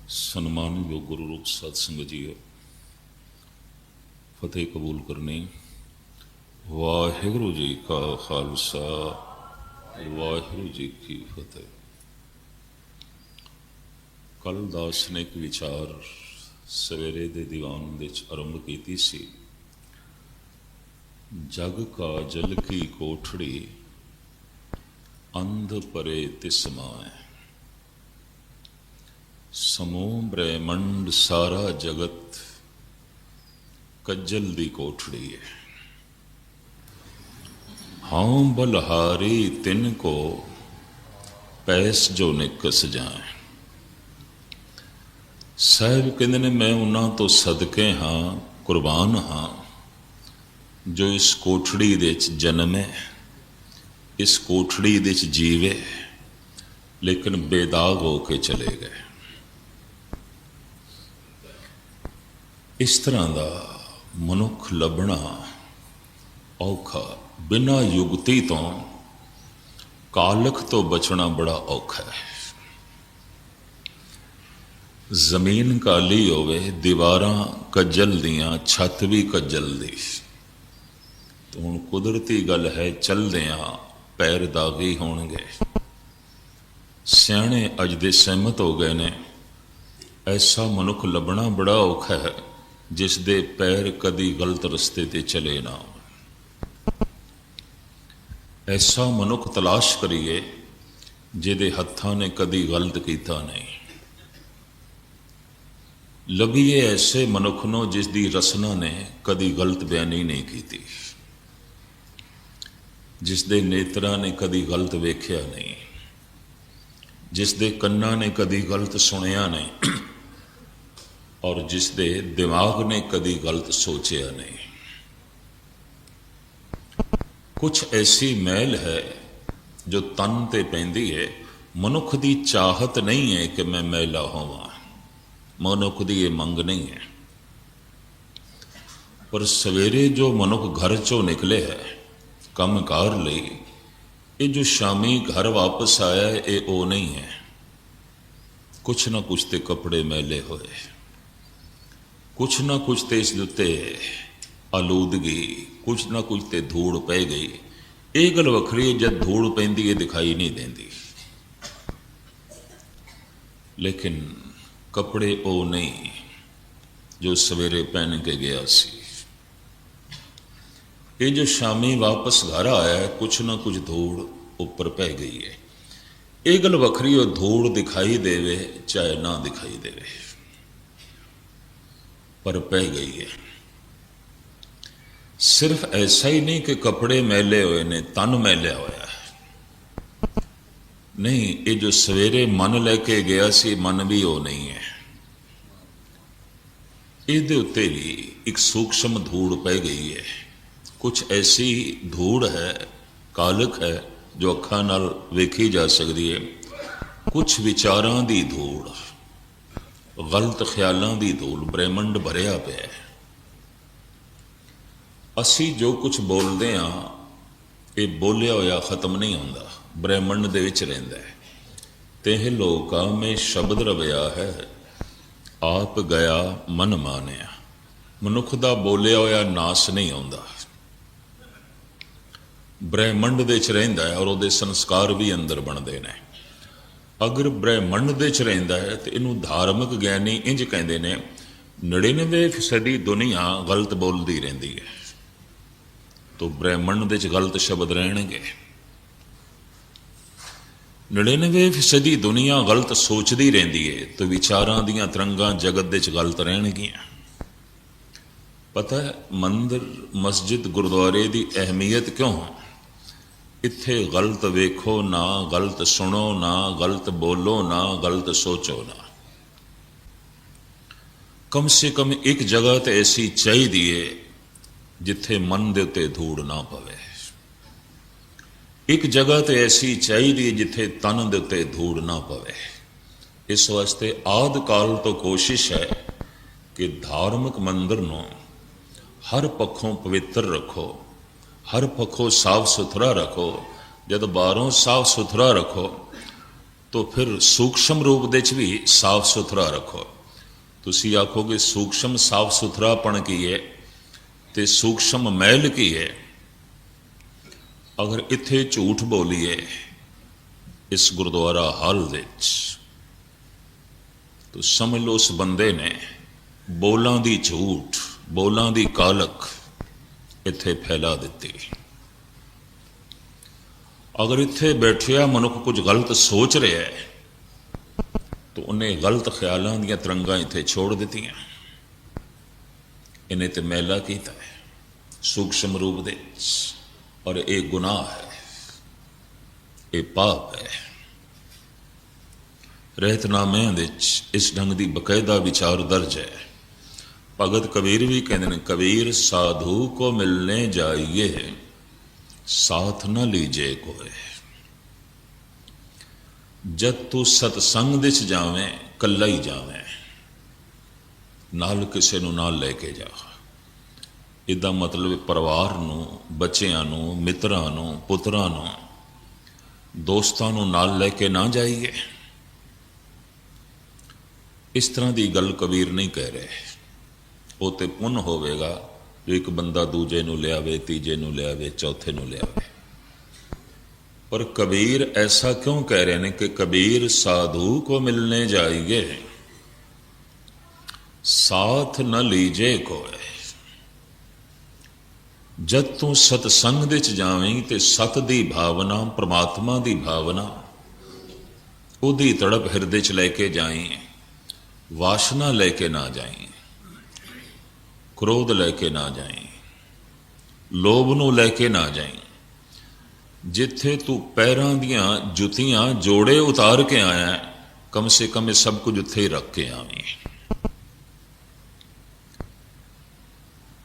ਸਨਮਾਨਯੋਗ ਗੁਰੂ ਰੂਪ ਸਾਧ ਸੰਗਤ ਜੀਓ, ਫਤਿਹ ਕਬੂਲ ਕਰਨੀ। ਵਾਹਿਗੁਰੂ ਜੀ ਕਾ ਖਾਲਸਾ, ਵਾਹਿਗੁਰੂ ਜੀ ਕੀ ਫਤਿਹ। ਕੱਲ੍ਹ ਦਾਰਸ਼ਨਿਕ ਵਿਚਾਰ ਸਵੇਰੇ ਦੇ ਦੀਵਾਨ ਵਿੱਚ ਆਰੰਭ ਕੀਤੀ ਸੀ। ਜਗ ਕਾ ਜਲ ਕੀ ਕੋਠੜੀ, ਅੰਧ ਪਰੇ ਤਿਸ ਮਾਏ। ਸਮੂਹ ਬ੍ਰਹਿਮੰਡ ਸਾਰਾ ਜਗਤ ਕੱਜਲ ਦੀ ਕੋਠੜੀ ਹੈ। ਹਾਂ ਬਲਹਾਰੀ ਤਿਨ ਕੋ ਪੈਸ ਜੋ ਨਿਕਸ ਜਾਏ। ਸਾਹਿਬ ਕਹਿੰਦੇ ਨੇ ਮੈਂ ਉਹਨਾਂ ਤੋਂ ਸਦਕੇ ਹਾਂ, ਕੁਰਬਾਨ ਹਾਂ, ਜੋ ਇਸ ਕੋਠੜੀ ਦੇ ਵਿੱਚ ਜਨਮੇ, ਇਸ ਕੋਠੜੀ ਦੇ ਵਿੱਚ ਜੀਵੇ, ਲੇਕਿਨ ਬੇਦਾਗ ਹੋ ਕੇ ਚਲੇ ਗਏ। ਇਸ ਤਰ੍ਹਾਂ ਦਾ ਮਨੁੱਖ ਲੱਭਣਾ ਔਖਾ। ਬਿਨਾਂ ਯੁਗਤੀ ਤੋਂ ਕਾਲਖ ਤੋਂ ਬਚਣਾ ਬੜਾ ਔਖਾ ਹੈ। ਜ਼ਮੀਨ ਕਾਲੀ ਹੋਵੇ, ਦੀਵਾਰਾਂ ਕੱਜਲ ਦੀਆਂ, ਛੱਤ ਵੀ ਕੱਜਲ ਦੀ। ਤਾਂ ਹੁਣ ਕੁਦਰਤੀ ਗੱਲ ਹੈ, ਚੱਲਦਿਆਂ ਪੈਰ ਦਾਗੀ ਹੋਣਗੇ। ਸਿਆਣੇ ਅੱਜ ਦੇ ਸਹਿਮਤ ਹੋ ਗਏ ਨੇ, ਐਸਾ ਮਨੁੱਖ ਲੱਭਣਾ ਬੜਾ ਔਖਾ ਹੈ ਜਿਸ ਦੇ ਪੈਰ ਕਦੀ ਗਲਤ ਰਸਤੇ ਤੇ ਚਲੇ ਨਾ ਹੋਣ। ਐਸਾ ਮਨੁੱਖ ਤਲਾਸ਼ ਕਰੀਏ ਜਿਹਦੇ ਹੱਥਾਂ ਨੇ ਕਦੀ ਗਲਤ ਕੀਤਾ ਨਹੀਂ। ਲੱਭੀਏ ਐਸੇ ਮਨੁੱਖ ਨੂੰ ਜਿਸ ਦੀ ਰਸਨਾ ਨੇ ਕਦੀ ਗਲਤ ਬਿਆਨੀ ਨਹੀਂ ਕੀਤੀ, ਜਿਸ ਦੇ ਨੇਤਰਾਂ ਨੇ ਕਦੀ ਗਲਤ ਵੇਖਿਆ ਨਹੀਂ, ਜਿਸ ਦੇ ਕੰਨਾਂ ਨੇ ਕਦੀ ਗਲਤ ਸੁਣਿਆ ਨਹੀਂ, ਔਰ ਜਿਸ ਦੇ ਦਿਮਾਗ ਨੇ ਕਦੀ ਗਲਤ ਸੋਚਿਆ ਨਹੀਂ। ਕੁਛ ਐਸੀ ਮੈਲ ਹੈ ਜੋ ਤਨ ਤੇ ਪੈਂਦੀ ਹੈ। ਮਨੁੱਖ ਦੀ ਚਾਹਤ ਨਹੀਂ ਹੈ ਕਿ ਮੈਂ ਮੈਲਾ ਹੋਵਾਂ, ਮਨੁੱਖ ਦੀ ਇਹ ਮੰਗ ਨਹੀਂ ਹੈ। ਪਰ ਸਵੇਰੇ ਜੋ ਮਨੁੱਖ ਘਰ ਚੋਂ ਨਿਕਲੇ ਹੈ ਕੰਮ ਕਾਰ ਲਈ, ਇਹ ਜੋ ਸ਼ਾਮੀ ਘਰ ਵਾਪਸ ਆਇਆ ਹੈ, ਇਹ ਉਹ ਨਹੀਂ ਹੈ। ਕੁਛ ਨਾ ਕੁਛ ਤੇ ਕੱਪੜੇ ਮੈਲੇ ਹੋਏ, ਕੁਛ ਨਾ ਕੁਛ ਤੇ ਇਸ ਦੇ ਉੱਤੇ ਆਲੂਦਗੀ, ਕੁਛ ਨਾ ਕੁਛ ਤੇ ਧੂੜ ਪੈ ਗਈ। ਇਹ ਗੱਲ ਵੱਖਰੀ ਹੈ, ਜਦ ਧੂੜ ਪੈਂਦੀ ਹੈ ਦਿਖਾਈ ਨਹੀਂ ਦਿੰਦੀ, ਲੇਕਿਨ ਕੱਪੜੇ ਉਹ ਨਹੀਂ ਜੋ ਸਵੇਰੇ ਪਹਿਨ ਕੇ ਗਿਆ ਸੀ। ਇਹ ਜੋ ਸ਼ਾਮੀ ਵਾਪਸ ਘਰ ਆਇਆ, ਕੁਛ ਨਾ ਕੁਛ ਧੂੜ ਉੱਪਰ ਪੈ ਗਈ ਹੈ। ਇਹ ਗੱਲ ਵੱਖਰੀ, ਉਹ ਧੂੜ ਦਿਖਾਈ ਦੇਵੇ ਚਾਹੇ ਨਾ ਦਿਖਾਈ ਦੇਵੇ, ਪਰ ਪੈ ਗਈ ਹੈ। ਸਿਰਫ ਐਸਾ ਹੀ ਨਹੀਂ ਕਿ ਕੱਪੜੇ ਮੈਲੇ ਹੋਏ ਨੇ, ਤਨ ਮੈਲਿਆ ਹੋਇਆ ਹੈ। ਨਹੀਂ, ਇਹ ਜੋ ਸਵੇਰੇ ਮਨ ਲੈ ਕੇ ਗਿਆ ਸੀ, ਮਨ ਵੀ ਉਹ ਨਹੀਂ ਹੈ। ਇਹਦੇ ਉੱਤੇ ਵੀ ਇੱਕ ਸੂਖਸ਼ਮ ਧੂੜ ਪੈ ਗਈ ਹੈ। ਕੁਛ ਐਸੀ ਧੂੜ ਹੈ, ਕਾਲਖ ਹੈ, ਜੋ ਅੱਖਾਂ ਨਾਲ ਵੇਖੀ ਜਾ ਸਕਦੀ ਹੈ। ਕੁਛ ਵਿਚਾਰਾਂ ਦੀ ਧੂੜ, ਗਲਤ ਖਿਆਲਾਂ ਦੀ ਧੂੜ, ਬ੍ਰਹਿਮੰਡ ਭਰਿਆ ਪਿਆ ਹੈ। ਅਸੀਂ ਜੋ ਕੁਛ ਬੋਲਦੇ ਹਾਂ, ਇਹ ਬੋਲਿਆ ਹੋਇਆ ਖਤਮ ਨਹੀਂ ਹੁੰਦਾ, ਬ੍ਰਹਿਮੰਡ ਦੇ ਵਿੱਚ ਰਹਿੰਦਾ ਹੈ। ਤੇਹ ਲੋਕਾਂ ਮੇਂ ਸ਼ਬਦ ਰਵਿਆ ਹੈ, ਆਪ ਗਿਆ ਮਨ ਮਾਨਿਆ। ਮਨੁੱਖ ਦਾ ਬੋਲਿਆ ਹੋਇਆ ਨਾਸ ਨਹੀਂ ਆਉਂਦਾ, ਬ੍ਰਹਿਮੰਡ ਦੇ ਵਿੱਚ ਰਹਿੰਦਾ ਹੈ, ਔਰ ਉਹਦੇ ਸੰਸਕਾਰ ਵੀ ਅੰਦਰ ਬਣਦੇ ਨੇ। ਅਗਰ ਬ੍ਰਹਿਮੰਡ ਦੇ ਚ ਰਹਿੰਦਾ ਹੈ ਤੇ ਇਹਨੂੰ ਧਾਰਮਿਕ ਗਿਆਨੀ ਇੰਜ ਕਹਿੰਦੇ ਨੇ, 99% ਦੁਨੀਆ ਗਲਤ ਬੋਲਦੀ ਰਹਿੰਦੀ ਹੈ, ਤੋ ਬ੍ਰਹਿਮੰਡ ਦੇ ਚ ਗਲਤ ਸ਼ਬਦ ਰਹਿਣਗੇ। 99% ਦੁਨੀਆ ਗਲਤ ਸੋਚਦੀ ਰਹਿੰਦੀ ਹੈ, ਤੋ ਵਿਚਾਰਾਂ ਦੀਆਂ ਤਰੰਗਾਂ ਜਗਤ ਦੇ ਚ ਗਲਤ ਰਹਿਣਗੀਆਂ। ਪਤਾ ਹੈ ਮੰਦਿਰ, ਮਸਜਿਦ, ਗੁਰਦੁਆਰੇ ਦੀ ਅਹਿਮੀਅਤ ਕਿਉਂ ਹੈ? ਇੱਥੇ ਗਲਤ ਵੇਖੋ ਨਾ, ਗਲਤ ਸੁਣੋ ਨਾ, ਗਲਤ ਬੋਲੋ ਨਾ, ਗਲਤ ਸੋਚੋ ਨਾ। ਕਮ ਸੇ ਕਮ ਇੱਕ ਜਗ੍ਹਾ ਤੇ ਐਸੀ ਚਾਹੀਦੀ ਹੈ ਜਿੱਥੇ ਮਨ ਦੇ ਉੱਤੇ ਧੂੜ ਨਾ ਪਵੇ। ਇੱਕ ਜਗ੍ਹਾ ਤੇ ਐਸੀ ਚਾਹੀਦੀ ਹੈ ਜਿੱਥੇ ਤਨ ਦੇ ਉੱਤੇ ਧੂੜ ਨਾ ਪਵੇ। ਇਸ ਵਾਸਤੇ ਆਦਿ ਕਾਲ ਤੋਂ ਕੋਸ਼ਿਸ਼ ਹੈ ਕਿ ਧਾਰਮਿਕ ਮੰਦਿਰ ਨੂੰ ਹਰ ਪੱਖੋਂ ਪਵਿੱਤਰ ਰੱਖੋ, ਹਰ ਪੱਖੋਂ ਸਾਫ ਸੁਥਰਾ ਰੱਖੋ। ਜਦ ਬਾਹਰੋਂ ਸਾਫ ਸੁਥਰਾ ਰੱਖੋ तो फिर सूक्ष्म रूप ਦੇ ਚ ਵੀ ਸਾਫ ਸੁਥਰਾ ਰੱਖੋ। ਤੁਸੀਂ ਆਖੋਗੇ ਸੂक्ष्म ਸਾਫ ਸੁਥਰਾਪਣ ਕੀ ਹੈ ਤੇ ਸੂक्ष्म ਮੈਲ ਕੀ ਹੈ। ਅਗਰ ਇੱਥੇ ਝੂਠ ਬੋਲੀਏ ਇਸ ਗੁਰਦੁਆਰਾ ਹਾਲ ਦੇ ਵਿੱਚ ਤਾਂ ਸਮਝ ਲਓ ਉਸ ਬੰਦੇ ਨੇ ਬੋਲਾਂ ਦੀ ਝੂਠ, ਬੋਲਾਂ ਦੀ ਕਾਲਕ ਇੱਥੇ ਫੈਲਾ ਦਿੱਤੀ। ਅਗਰ ਇੱਥੇ ਬੈਠਿਆ ਮਨੁੱਖ ਕੁਝ ਗਲਤ ਸੋਚ ਰਿਹਾ ਹੈ ਤਾਂ ਉਹਨੇ ਗਲਤ ਖਿਆਲਾਂ ਦੀਆਂ ਤਰੰਗਾਂ ਇੱਥੇ ਛੋੜ ਦਿੱਤੀਆਂ। ਇਹਨੇ ਤੇ ਮੈਲਾ ਕੀਤਾ ਹੈ ਸੂक्ष्म ਰੂਪ ਦੇ ਵਿੱਚ, ਔਰ ਇਹ ਗੁਨਾਹ ਹੈ, ਇਹ ਪਾਪ ਹੈ। ਰਹਿਤਨਾਮਿਆਂ ਦੇ ਵਿੱਚ ਇਸ ਢੰਗ ਦੀ ਬਕਾਇਦਾ ਵਿਚਾਰ ਦਰਜ ਹੈ। ਭਗਤ ਕਬੀਰ ਵੀ ਕਹਿੰਦੇ ਨੇ, ਕਬੀਰ ਸਾਧੂ ਕੋ ਮਿਲਨੇ ਜਾਈਏ ਸਾਥ ਨਾ ਲੀਜੇ ਕੋਏ। ਜਦ ਤੂੰ ਸਤਸੰਗ ਦੇ ਚ ਜਾਵੇਂ ਕੱਲਾ ਹੀ ਜਾਵੇਂ, ਨਾਲ ਕਿਸੇ ਨੂੰ ਨਾਲ ਲੈ ਕੇ ਜਾ। ਇਹਦਾ ਮਤਲਬ ਪਰਿਵਾਰ ਨੂੰ, ਬੱਚਿਆਂ ਨੂੰ, ਮਿੱਤਰਾਂ ਨੂੰ, ਪੁੱਤਰਾਂ ਨੂੰ, ਦੋਸਤਾਂ ਨੂੰ ਨਾਲ ਲੈ ਕੇ ਨਾ ਜਾਈਏ। ਇਸ ਤਰ੍ਹਾਂ ਦੀ ਗੱਲ ਕਬੀਰ ਨਹੀਂ ਕਹਿ ਰਹੇ। ਉਹ ਤੇ ਪੁੰਨ ਹੋਵੇਗਾ ਜੋ ਇੱਕ ਬੰਦਾ ਦੂਜੇ ਨੂੰ ਲਿਆਵੇ, ਤੀਜੇ ਨੂੰ ਲਿਆਵੇ, ਚੌਥੇ ਨੂੰ ਲਿਆਵੇ। ਪਰ ਕਬੀਰ ਐਸਾ ਕਿਉਂ ਕਹਿ ਰਹੇ ਨੇ ਕਿ ਕਬੀਰ ਸਾਧੂ ਕੋ ਮਿਲਨੇ ਜਾਈਏ ਸਾਥ ਨ ਲੀਜੇ ਕੋਏ। ਜਦ ਤੂੰ ਸਤਸੰਗ ਦੇ ਚ ਜਾਵੇਂ ਤੇ ਸਤ ਦੀ ਭਾਵਨਾ, ਪ੍ਰਮਾਤਮਾ ਦੀ ਭਾਵਨਾ, ਉਹਦੀ ਤੜਪ ਹਿਰਦੇ ਚ ਲੈ ਕੇ ਜਾਈਂ। ਵਾਸ਼ਨਾ ਲੈ ਕੇ ਨਾ ਜਾਈਂ, ਕ੍ਰੋਧ ਲੈ ਕੇ ਨਾ ਜਾਈਂ, ਲੋਭ ਨੂੰ ਲੈ ਕੇ ਨਾ ਜਾਈਂ। ਜਿੱਥੇ ਤੂੰ ਪੈਰਾਂ ਦੀਆਂ ਜੁੱਤੀਆਂ ਜੋੜੇ ਉਤਾਰ ਕੇ ਆਇਆ, ਕਮ ਸੇ ਕਮ ਇਹ ਸਭ ਕੁਝ ਉੱਥੇ ਹੀ ਰੱਖ ਕੇ ਆਵੀਂ।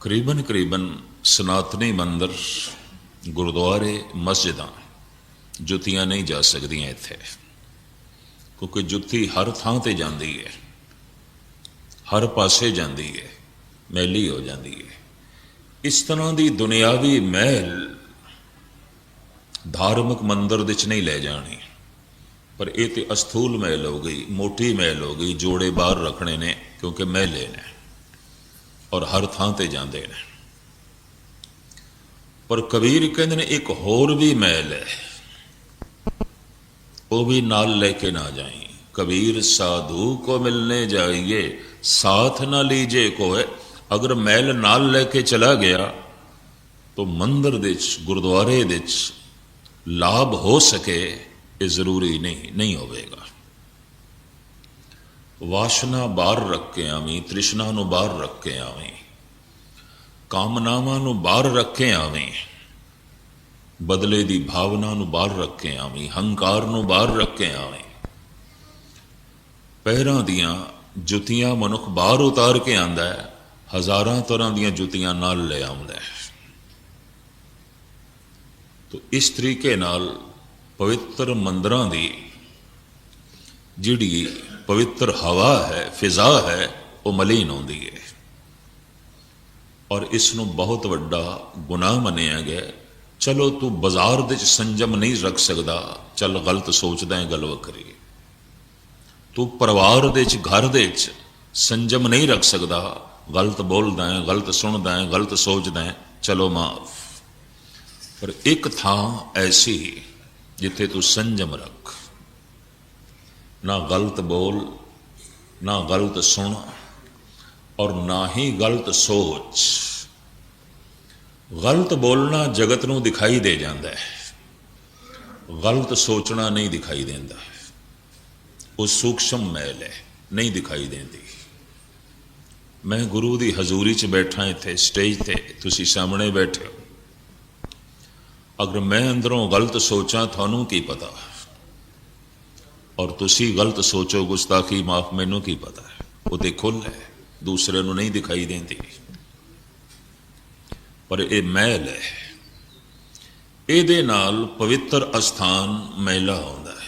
ਕਰੀਬਨ ਸਨਾਤਨੀ ਮੰਦਰ, ਗੁਰਦੁਆਰੇ, ਮਸਜਿਦਾਂ ਜੁੱਤੀਆਂ ਨਹੀਂ ਜਾ ਸਕਦੀਆਂ ਇੱਥੇ, ਕਿਉਂਕਿ ਜੁੱਤੀ ਹਰ ਥਾਂ ਤੇ ਜਾਂਦੀ ਹੈ, ਹਰ ਪਾਸੇ ਜਾਂਦੀ ਹੈ, ਮੈਲੀ ਹੋ ਜਾਂਦੀ ਹੈ। ਇਸ ਤਰ੍ਹਾਂ ਦੀ ਦੁਨਿਆਵੀ ਮੈਲ ਧਾਰਮਿਕ ਮੰਦਰ ਦੇ ਵਿੱਚ ਨਹੀਂ ਲੈ ਜਾਣੀ। ਪਰ ਇਹ ਤੇ ਅਸਥੂਲ ਮੈਲ ਹੋ ਗਈ, ਮੋਟੀ ਮੈਲ ਹੋ ਗਈ। ਜੋੜੇ ਬਾਹਰ ਰੱਖਣੇ ਨੇ ਕਿਉਂਕਿ ਮੈਲੇ ਨੇ ਔਰ ਹਰ ਥਾਂ ਤੇ ਜਾਂਦੇ ਨੇ। ਪਰ ਕਬੀਰ ਕਹਿੰਦੇ ਨੇ ਇੱਕ ਹੋਰ ਵੀ ਮੈਲ ਹੈ, ਉਹ ਵੀ ਨਾਲ ਲੈ ਕੇ ਨਾ ਜਾਈਂ। ਕਬੀਰ ਸਾਧੂ ਕੋ ਮਿਲਨੇ ਜਾਈਏ ਸਾਥ ਨਾ ਲੀਜੇ ਕੋਏ। ਅਗਰ ਮੈਲ ਨਾਲ ਲੈ ਕੇ ਚਲਾ ਗਿਆ ਤਾਂ ਮੰਦਰ ਦੇ ਵਿੱਚ, ਗੁਰਦੁਆਰੇ ਦੇ ਵਿੱਚ ਲਾਭ ਹੋ ਸਕੇ ਇਹ ਜ਼ਰੂਰੀ ਨਹੀਂ ਹੋਵੇਗਾ। ਵਾਸ਼ਨਾ ਬਾਹਰ ਰੱਖ ਕੇ ਆਵੀਂ, ਤ੍ਰਿਸ਼ਨਾ ਨੂੰ ਬਾਹਰ ਰੱਖ ਕੇ ਆਵੀਂ, ਕਾਮਨਾਵਾਂ ਨੂੰ ਬਾਹਰ ਰੱਖ ਕੇ ਆਵੀਂ, ਬਦਲੇ ਦੀ ਭਾਵਨਾ ਨੂੰ ਬਾਹਰ ਰੱਖ ਕੇ ਆਵੀਂ, ਹੰਕਾਰ ਨੂੰ ਬਾਹਰ ਰੱਖ ਕੇ ਆਵੀਂ। ਪੈਰਾਂ ਦੀਆਂ ਜੁੱਤੀਆਂ ਮਨੁੱਖ ਬਾਹਰ ਉਤਾਰ ਕੇ ਆਂਦਾ ਹੈ, ਹਜ਼ਾਰਾਂ ਤਰ੍ਹਾਂ ਦੀਆਂ ਜੁੱਤੀਆਂ ਨਾਲ ਲੈ ਆਉਂਦਾ ਹੈ। ਤੋ ਇਸ ਤਰੀਕੇ ਨਾਲ ਪਵਿੱਤਰ ਮੰਦਰਾਂ ਦੀ ਜਿਹੜੀ ਪਵਿੱਤਰ ਹਵਾ ਹੈ, ਫਿਜ਼ਾ ਹੈ, ਉਹ ਮਲੀਨ ਹੁੰਦੀ ਹੈ ਔਰ ਇਸ ਨੂੰ ਬਹੁਤ ਵੱਡਾ ਗੁਨਾਹ ਮੰਨਿਆ ਗਿਆ। ਚਲੋ ਤੂੰ ਬਾਜ਼ਾਰ ਦੇ ਵਿੱਚ ਸੰਜਮ ਨਹੀਂ ਰੱਖ ਸਕਦਾ, ਚੱਲ ਗਲਤ ਸੋਚਦਾ ਹੈ, ਗੱਲ ਵੱਖਰੀ। ਤੂੰ ਪਰਿਵਾਰ ਦੇ ਵਿੱਚ, ਘਰ ਦੇ ਵਿੱਚ ਸੰਜਮ ਨਹੀਂ ਰੱਖ ਸਕਦਾ, ਗਲਤ ਬੋਲਦਾ ਹੈ, ਗਲਤ ਸੁਣਦਾ ਹੈ, ਗਲਤ ਸੋਚਦਾ ਹੈ, ਚਲੋ ਮਾਫ। ਪਰ ਇੱਕ ਥਾਂ ਐਸੀ ਜਿੱਥੇ ਤੂੰ ਸੰਜਮ ਰੱਖ, ਨਾ ਗਲਤ ਬੋਲ, ਨਾ ਗਲਤ ਸੁਣ ਔਰ ਨਾ ਹੀ ਗਲਤ ਸੋਚ। ਗਲਤ ਬੋਲਣਾ ਜਗਤ ਨੂੰ ਦਿਖਾਈ ਦੇ ਜਾਂਦਾ ਹੈ, ਗਲਤ ਸੋਚਣਾ ਨਹੀਂ ਦਿਖਾਈ ਦਿੰਦਾ। ਉਹ ਸੂक्ष्म ਮੈਲ ਹੈ, ਨਹੀਂ ਦਿਖਾਈ ਦਿੰਦੀ। ਮੈਂ ਗੁਰੂ ਦੀ ਹਜ਼ੂਰੀ 'ਚ ਬੈਠਾ ਇੱਥੇ ਸਟੇਜ ਤੇ, ਤੁਸੀਂ ਸਾਹਮਣੇ ਬੈਠੇ ਹੋ। ਅਗਰ ਮੈਂ ਅੰਦਰੋਂ ਗਲਤ ਸੋਚਾਂ, ਤੁਹਾਨੂੰ ਕੀ ਪਤਾ? ਔਰ ਤੁਸੀਂ ਗਲਤ ਸੋਚੋ, ਗੁਸਤਾਖੀ ਮਾਫ, ਮੈਨੂੰ ਕੀ ਪਤਾ? ਉਹ ਤੇ ਖੁੱਲ੍ਹ ਹੈ, ਦੂਸਰੇ ਨੂੰ ਨਹੀਂ ਦਿਖਾਈ ਦਿੰਦੀ। ਪਰ ਇਹ ਮੈਲ ਹੈ, ਇਹਦੇ ਨਾਲ ਪਵਿੱਤਰ ਅਸਥਾਨ ਮੈਲਾ ਹੁੰਦਾ ਹੈ।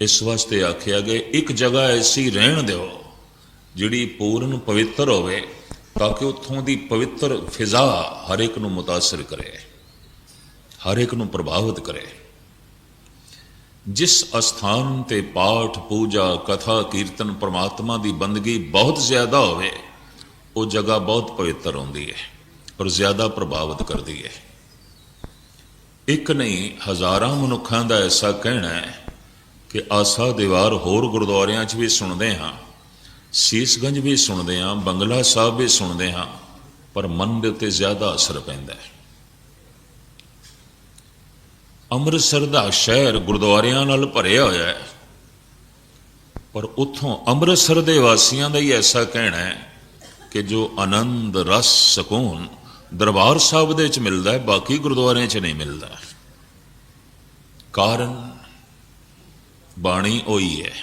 ਇਸ ਵਾਸਤੇ ਆਖਿਆ ਗਿਆ ਇੱਕ ਜਗ੍ਹਾ ਐਸੀ ਰਹਿਣ ਦਿਓ ਜਿਹੜੀ ਪੂਰਨ ਪਵਿੱਤਰ ਹੋਵੇ, ਤਾਂ ਕਿ ਉੱਥੋਂ ਦੀ ਪਵਿੱਤਰ ਫਿਜ਼ਾ ਹਰ ਇੱਕ ਨੂੰ ਮੁਤਾਸਰ ਕਰੇ, ਹਰ ਇੱਕ ਨੂੰ ਪ੍ਰਭਾਵਿਤ ਕਰੇ। जिस अस्थान ते पाठ पूजा कथा कीर्तन परमात्मा की बंदगी बहुत ज्यादा होवे वो जगह बहुत पवित्र होंदी है और ज्यादा प्रभावित करती है। एक नहीं हज़ारां मनुखों का ऐसा कहना है कि आसा दीवार होर गुरुद्वारियां च भी सुनते हाँ, सीसगंज भी सुनते हाँ, बंगला साहब भी सुनते हाँ, पर मन के उत्ते ज्यादा असर पैंदा है। ਅੰਮ੍ਰਿਤਸਰ ਦਾ ਸ਼ਹਿਰ ਗੁਰਦੁਆਰਿਆਂ ਨਾਲ ਭਰਿਆ ਹੋਇਆ ਹੈ, ਪਰ ਉੱਥੋਂ ਅੰਮ੍ਰਿਤਸਰ ਦੇ ਵਾਸੀਆਂ ਦਾ ਹੀ ਐਸਾ ਕਹਿਣਾ ਹੈ ਕਿ ਜੋ ਆਨੰਦ ਰਸ ਸਕੂਨ ਦਰਬਾਰ ਸਾਹਿਬ ਦੇ ਵਿੱਚ ਮਿਲਦਾ ਹੈ ਬਾਕੀ ਗੁਰਦੁਆਰਿਆਂ 'ਚ ਨਹੀਂ ਮਿਲਦਾ। ਕਾਰਨ ਬਾਣੀ ਹੋਈ ਹੈ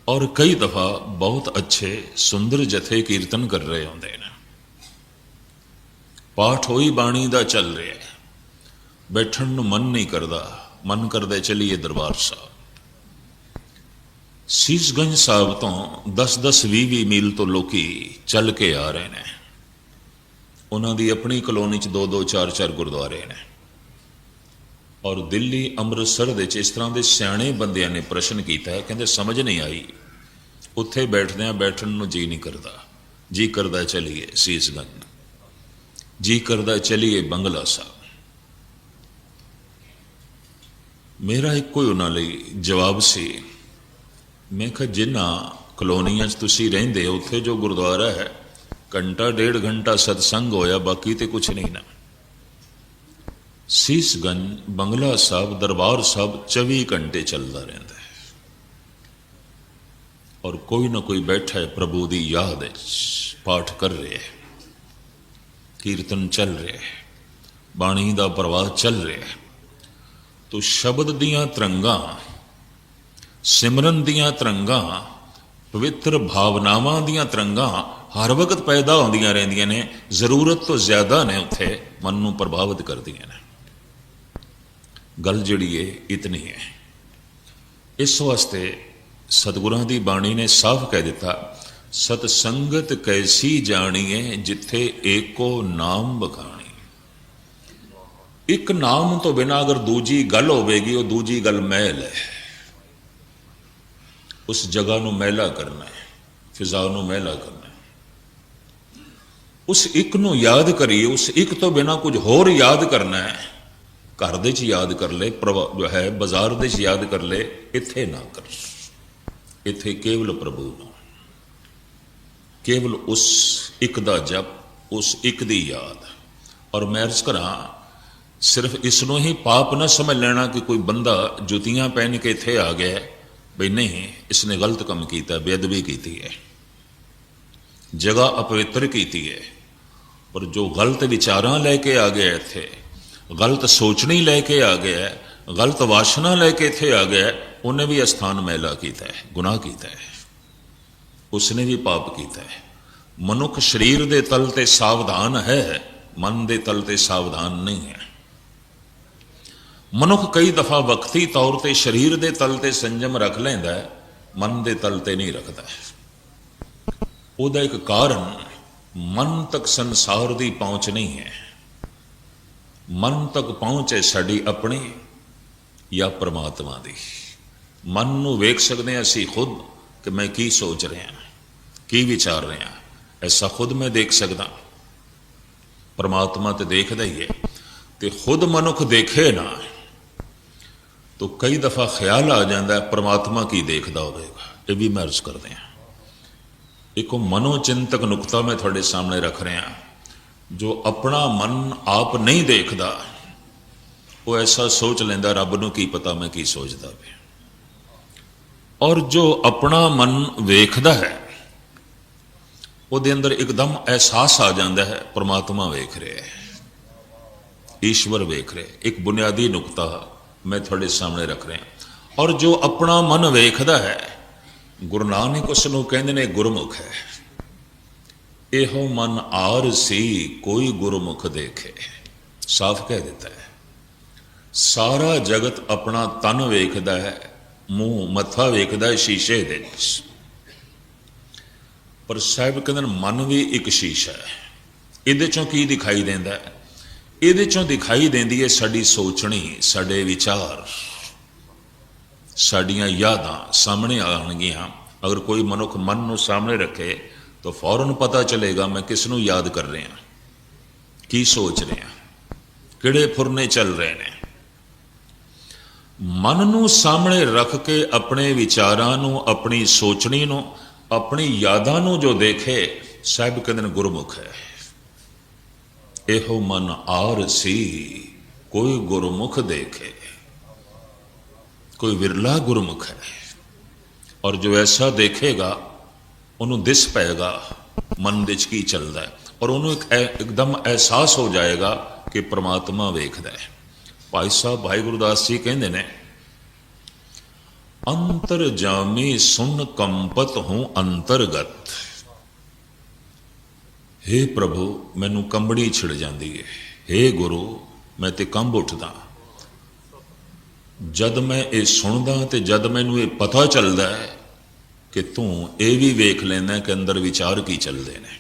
ਔਰ ਕਈ ਦਫਾ ਬਹੁਤ ਅੱਛੇ ਸੁੰਦਰ ਜਥੇ ਕੀਰਤਨ ਕਰ ਰਹੇ ਹੁੰਦੇ ਨੇ, ਪਾਠ ਹੋਈ ਬਾਣੀ ਦਾ ਚੱਲ ਰਿਹਾ ਹੈ, बैठण नूं मन नहीं करता, मन करदे चलीए दरबार साहब। सीसगंज साहब तो 10-10 20-20 मील तो लोग चल के आ रहे हैं। उन्होंने अपनी कलोनी 2-2 4-4 गुरुद्वारे ने और दिल्ली अमृतसर दे इस तरह के सियाणे बंदियां ने प्रश्न किया है, कहते समझ नहीं आई, उत्थे बैठदे बैठण नूं जी नहीं करता, जी करदा चलीए सीसगंज, जी करदा चलीए बंगला साहब। मेरा एको ही उन्होंने जवाब से, मैं कहा जिन्हां कलोनियां तुसीं रहिंदे उत्थे जो गुरुद्वारा है घंटा 1.5 घंटा सत्संग होया, बाकी तो कुछ नहीं ना। सीसगंज बंगला साहब दरबार साहब 24 घंटे चलता रहता है और कोई ना कोई बैठा है प्रभु की याद पाठ कर रहे है, कीर्तन चल रहे है, बाणी का प्रवाह चल रहा है। तो शब्द दियां तरंगां, सिमरन दियां तरंगां, पवित्र भावनावां दियां तरंगां हर वक्त पैदा होंदियां रहिंदियां ने, जरूरत तो ज्यादा ने उत्थे मन नूं प्रभावित करदियां ने। गल जिहड़ी है इतनी है। इस वास्ते सतगुरां दी बाणी ने साफ कह दिता, सतसंगत कैसी जाणीए जिथे एको नाम बखानी। एक नाम तो बिना अगर दूजी गल होगी वो दूजी गल मैल है, उस जगह नूं मैला करना है, फिजा नूं मैला करना है। उस एक नूं याद करिए, उस एक तो बिना कुछ होर याद करना है, घर दे च याद कर ले, जो है बाजार दे च याद कर ले, इत्थे ना कर। इत्थे केवल प्रभु नूं, केवल उस एक दा जप, उस एक दी याद। और मैं अर्ज करा सिर्फ इसनों ही पाप ना समझ लेना कि कोई बंदा जुतियां पहन के इत्थे आ गया बई नहीं, इसने गलत काम किया, बेअदबी की है, जगह अपवित्र की है। पर जो गलत विचारां लैके आ गया इत्थे, गलत सोचनी लैके आ गया, गलत वासना लैके इत्थे आ गया, उन्हें भी स्थान मैला किया है, गुनाह किया है, उसने भी पाप किया है। मनुख शरीर के तल ते सावधान है, मन के तल ते सावधान नहीं है। मनुख कई दफा वक्ती तौर पर शरीर के तल ते संयम रख लेंदा है, मन के तल ते नहीं रखता है। उहदा एक कारण मन तक संसार की पहुँच नहीं है। मन तक पहुँच है साड़ी अपनी या परमात्मा की। मन नूं वेख सकते हैं असी खुद कि मैं की सोच रहा, की विचार रहा, ऐसा खुद मैं देख सकता। परमात्मा तो देखता ही है, तो खुद मनुख देखे ना तो कई दफा ख्याल आ जाता है परमात्मा की देखता होगा। ये भी मैं अर्ज करते हैं। एक मनोचिंतक नुकता मैं थोड़े सामने रख रहा, जो अपना मन आप नहीं देखता वो ऐसा सोच लेंदा रब नूं की पता मैं की सोचता पे। और जो अपना मन वेखदा है ਉਹਦੇ अंदर एकदम एहसास आ जाता है परमात्मा वेख रहे है, ईश्वर वेख रहे। एक बुनियादी नुकता मैं थोड़े सामने रख रहा। और जो अपना मन वेखदा है, गुरु नानक उसनूं कहंदे ने गुरमुख है। एहो मन आर सी कोई गुरमुख देखे, साफ कह देता है। सारा जगत अपना तन वेखदा है, मूँह मत्था वेखदा है शीशे दे, पर साहिब कहते मन भी एक शीशा है। ये चों की दिखाई देंदा है? ये चों दिखाई देंदी है साड़ी सोचनी, साडे विचार। ਸਾਡੀਆਂ ਯਾਦਾਂ ਸਾਹਮਣੇ ਆਉਣਗੀਆਂ। ਅਗਰ ਕੋਈ ਮਨੁੱਖ ਮਨ ਨੂੰ ਸਾਹਮਣੇ ਰੱਖੇ ਤਾਂ ਫੌਰਨ ਪਤਾ ਚੱਲੇਗਾ ਮੈਂ ਕਿਸ ਨੂੰ ਯਾਦ ਕਰ ਰਿਹਾ, ਕੀ ਸੋਚ ਰਿਹਾ, ਕਿਹੜੇ ਫੁਰਨੇ ਚੱਲ ਰਹੇ ਨੇ। ਮਨ ਨੂੰ ਸਾਹਮਣੇ ਰੱਖ ਕੇ ਆਪਣੇ ਵਿਚਾਰਾਂ ਨੂੰ, ਆਪਣੀ ਸੋਚਣੀ ਨੂੰ, ਆਪਣੀ ਯਾਦਾਂ ਨੂੰ ਜੋ ਦੇਖੇ, ਸਾਹਿਬ ਕਹਿੰਦੇ ਨੇ ਗੁਰਮੁਖ ਹੈ। ਇਹੋ ਮਨ ਆਰਸੀ ਕੋਈ ਗੁਰਮੁਖ ਦੇਖੇ। ਕੋਈ ਵਿਰਲਾ ਗੁਰਮੁਖ ਹੈ, ਔਰ ਜੋ ਐਸਾ ਦੇਖੇਗਾ ਉਹਨੂੰ ਦਿਸ ਪਏਗਾ ਮਨ ਦੇ 'ਚ ਕੀ ਚੱਲਦਾ ਹੈ, ਔਰ ਉਹਨੂੰ ਇੱਕਦਮ ਅਹਿਸਾਸ ਹੋ ਜਾਏਗਾ ਕਿ ਪ੍ਰਮਾਤਮਾ ਵੇਖਦਾ ਹੈ। ਭਾਈ ਸਾਹਿਬ ਭਾਈ ਗੁਰਦਾਸ ਜੀ ਕਹਿੰਦੇ ਨੇ, ਅੰਤਰ ਜਾਮੀ ਸੁਨ ਕੰਪਤ ਹੂੰ ਅੰਤਰਗਤ। ਹੇ ਪ੍ਰਭੂ, ਮੈਨੂੰ ਕੰਬਣੀ ਛਿੜ ਜਾਂਦੀ ਹੈ। ਹੇ ਗੁਰੂ, ਮੈਂ ਤੇ ਕੰਬ ਉੱਠਦਾ ਜਦ ਮੈਂ ਇਹ ਸੁਣਦਾ, ਤੇ ਜਦ ਮੈਨੂੰ ਇਹ ਪਤਾ ਚੱਲਦਾ ਹੈ ਕਿ ਤੂੰ ਇਹ ਵੀ ਵੇਖ ਲੈਂਦਾ ਕਿ ਅੰਦਰ ਵਿਚਾਰ ਕੀ ਚੱਲਦੇ ਨੇ,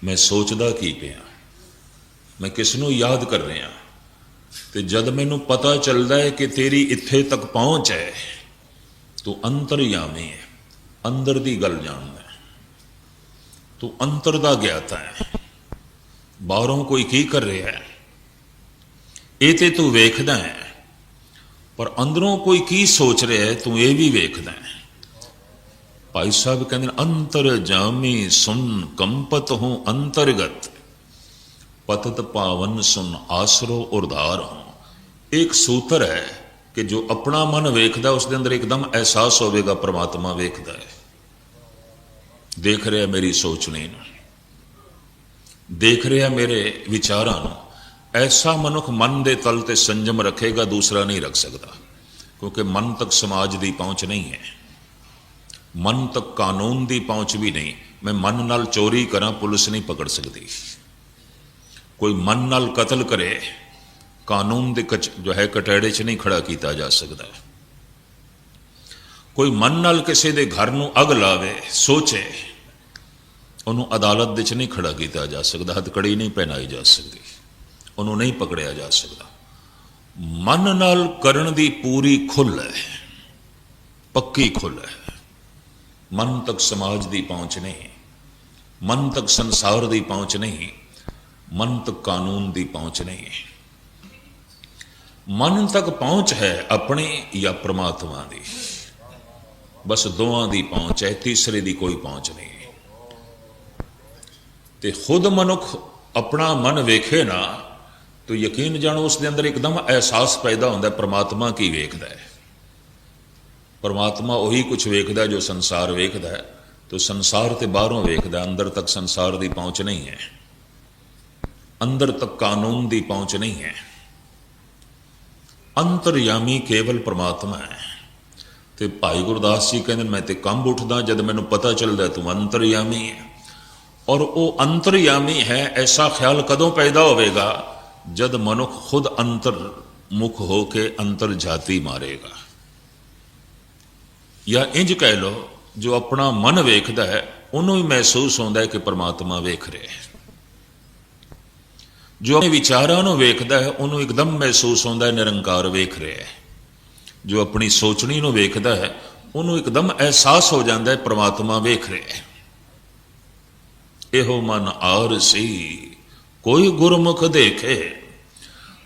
ਮੈਂ ਸੋਚਦਾ ਕੀ ਪਿਆ, ਮੈਂ ਕਿਸ ਨੂੰ ਯਾਦ ਕਰ ਰਿਹਾ। ਤੇ ਜਦ ਮੈਨੂੰ ਪਤਾ ਚੱਲਦਾ ਹੈ ਕਿ ਤੇਰੀ ਇੱਥੇ ਤੱਕ ਪਹੁੰਚ ਹੈ, ਤੂੰ ਅੰਤਰਯਾਮੀ ਹੈ, ਅੰਦਰ ਦੀ ਗੱਲ ਜਾਣਦਾ, ਤੂੰ ਅੰਤਰ ਦਾ ਗਿਆਤਾ ਹੈ। ਬਾਹਰੋਂ ਕੋਈ ਕੀ ਕਰ ਰਿਹਾ ਹੈ ਇਹ ਤੇ ਤੂੰ ਵੇਖਦਾ ਹੈ, ਪਰ ਅੰਦਰੋਂ ਕੋਈ ਕੀ ਸੋਚ ਰਿਹਾ ਹੈ ਤੂੰ ਇਹ ਵੀ ਵੇਖਦਾ ਹੈ। ਭਾਈ ਸਾਹਿਬ ਕਹਿੰਦੇ ਅੰਤਰ ਜਾਮੀ ਸੁਨ ਕੰਪਤ ਹੂੰ ਅੰਤਰਗਤ, ਪਤਤ ਪਾਵਨ ਸੁਨ ਆਸਰੋ ਉਰਧਾਰ ਹੂੰ। ਇੱਕ ਸੂਤਰ ਹੈ ਕਿ ਜੋ ਆਪਣਾ ਮਨ ਵੇਖਦਾ ਉਸ ਦੇ ਅੰਦਰ ਇੱਕਦਮ ਅਹਿਸਾਸ ਹੋਵੇਗਾ ਪ੍ਰਮਾਤਮਾ ਵੇਖਦਾ ਹੈ, ਦੇਖ ਰਿਹਾ ਮੇਰੀ ਸੋਚਣੀ ਨੂੰ, ਦੇਖ ਰਿਹਾ ਮੇਰੇ ਵਿਚਾਰਾਂ ਨੂੰ। ਐਸਾ ਮਨੁੱਖ ਮਨ ਦੇ ਤਲ ਤੇ ਸੰਜਮ ਰੱਖੇਗਾ, ਦੂਸਰਾ ਨਹੀਂ ਰੱਖ ਸਕਦਾ, ਕਿਉਂਕਿ ਮਨ ਤੱਕ ਸਮਾਜ ਦੀ ਪਹੁੰਚ ਨਹੀਂ ਹੈ, ਮਨ ਤੱਕ ਕਾਨੂੰਨ ਦੀ ਪਹੁੰਚ ਵੀ ਨਹੀਂ। ਮੈਂ ਮਨ ਨਾਲ ਚੋਰੀ ਕਰਾਂ, ਪੁਲਿਸ ਨਹੀਂ ਪਕੜ ਸਕਦੀ। ਕੋਈ ਮਨ ਨਾਲ ਕਤਲ ਕਰੇ, ਕਾਨੂੰਨ ਦੇ ਜੋ ਹੈ ਕਟਹਿੜੇ 'ਚ ਨਹੀਂ ਖੜਾ ਕੀਤਾ ਜਾ ਸਕਦਾ। ਕੋਈ ਮਨ ਨਾਲ ਕਿਸੇ ਦੇ ਘਰ ਨੂੰ ਅੱਗ ਲਾਵੇ, ਸੋਚੇ, ਉਹਨੂੰ ਅਦਾਲਤ ਦੇ 'ਚ ਨਹੀਂ ਖੜਾ ਕੀਤਾ ਜਾ ਸਕਦਾ, ਹੱਥਕੜੀ ਨਹੀਂ ਪਹਿਨਾਈ ਜਾ ਸਕਦੀ, ਉਹਨੂੰ ਨਹੀਂ ਪਕੜਿਆ ਜਾ ਸਕਦਾ। ਮਨ ਨਾਲ ਕਰਨ ਦੀ ਪੂਰੀ ਖੁੱਲ੍ਹ ਹੈ, ਪੱਕੀ ਖੁੱਲ੍ਹ ਹੈ। ਮਨ ਤੱਕ ਸਮਾਜ ਦੀ ਪਹੁੰਚ ਨਹੀਂ, ਮਨ ਤੱਕ ਸੰਸਾਰ ਦੀ ਪਹੁੰਚ ਨਹੀਂ, ਮਨ ਤੱਕ ਕਾਨੂੰਨ ਦੀ ਪਹੁੰਚ ਨਹੀਂ। ਮਨ ਤੱਕ ਪਹੁੰਚ ਹੈ ਆਪਣੀ ਜਾਂ ਪ੍ਰਮਾਤਮਾ ਦੀ, ਬਸ ਦੋਵਾਂ ਦੀ ਪਹੁੰਚ ਹੈ, ਤੀਸਰੇ ਦੀ ਕੋਈ ਪਹੁੰਚ ਨਹੀਂ। ਤੇ ਖੁਦ ਮਨੁੱਖ ਆਪਣਾ ਮਨ ਵੇਖੇ ਨਾ ਤੋ ਯਕੀਨ ਜਾਣੋ ਉਸ ਦੇ ਅੰਦਰ ਇੱਕਦਮ ਅਹਿਸਾਸ ਪੈਦਾ ਹੁੰਦਾ ਪ੍ਰਮਾਤਮਾ ਕੀ ਵੇਖਦਾ ਹੈ। ਪਰਮਾਤਮਾ ਉਹੀ ਕੁਝ ਵੇਖਦਾ ਜੋ ਸੰਸਾਰ ਵੇਖਦਾ ਹੈ, ਤੋ ਸੰਸਾਰ ਤੇ ਬਾਹਰੋਂ ਵੇਖਦਾ, ਅੰਦਰ ਤੱਕ ਸੰਸਾਰ ਦੀ ਪਹੁੰਚ ਨਹੀਂ ਹੈ, ਅੰਦਰ ਤੱਕ ਕਾਨੂੰਨ ਦੀ ਪਹੁੰਚ ਨਹੀਂ ਹੈ। ਅੰਤਰਯਾਮੀ ਕੇਵਲ ਪਰਮਾਤਮਾ ਹੈ। ਤੇ ਭਾਈ ਗੁਰਦਾਸ ਜੀ ਕਹਿੰਦੇ ਮੈਂ ਤੇ ਕੰਬ ਉੱਠਦਾ ਜਦ ਮੈਨੂੰ ਪਤਾ ਚੱਲਦਾ ਤੂੰ ਅੰਤਰਯਾਮੀ ਹੈ। ਔਰ ਉਹ ਅੰਤਰਯਾਮੀ ਹੈ ਐਸਾ ਖਿਆਲ ਕਦੋਂ ਪੈਦਾ ਹੋਵੇਗਾ ਜਦ ਮਨੁੱਖ ਖੁਦ ਅੰਤਰਮੁਖ ਹੋ ਕੇ ਅੰਤਰ ਜਾਤੀ ਮਾਰੇਗਾ। ਜਾਂ ਇੰਜ ਕਹਿ ਲਓ, ਜੋ ਆਪਣਾ ਮਨ ਵੇਖਦਾ ਹੈ ਉਹਨੂੰ ਹੀ ਮਹਿਸੂਸ ਹੁੰਦਾ ਹੈ ਕਿ ਪਰਮਾਤਮਾ ਵੇਖ ਰਿਹਾ ਹੈ। ਜੋ ਆਪਣੇ ਵਿਚਾਰਾਂ ਨੂੰ ਵੇਖਦਾ ਹੈ ਉਹਨੂੰ ਇੱਕਦਮ ਮਹਿਸੂਸ ਹੁੰਦਾ ਹੈ ਨਿਰੰਕਾਰ ਵੇਖ ਰਿਹਾ ਹੈ। ਜੋ ਆਪਣੀ ਸੋਚਣੀ ਨੂੰ ਵੇਖਦਾ ਹੈ ਉਹਨੂੰ ਇੱਕਦਮ ਅਹਿਸਾਸ ਹੋ ਜਾਂਦਾ ਹੈ ਪ੍ਰਮਾਤਮਾ ਵੇਖ ਰਿਹਾ ਹੈ। ਇਹੋ ਮਨ ਆਰਸੀ ਕੋਈ ਗੁਰਮੁਖ ਦੇਖੇ।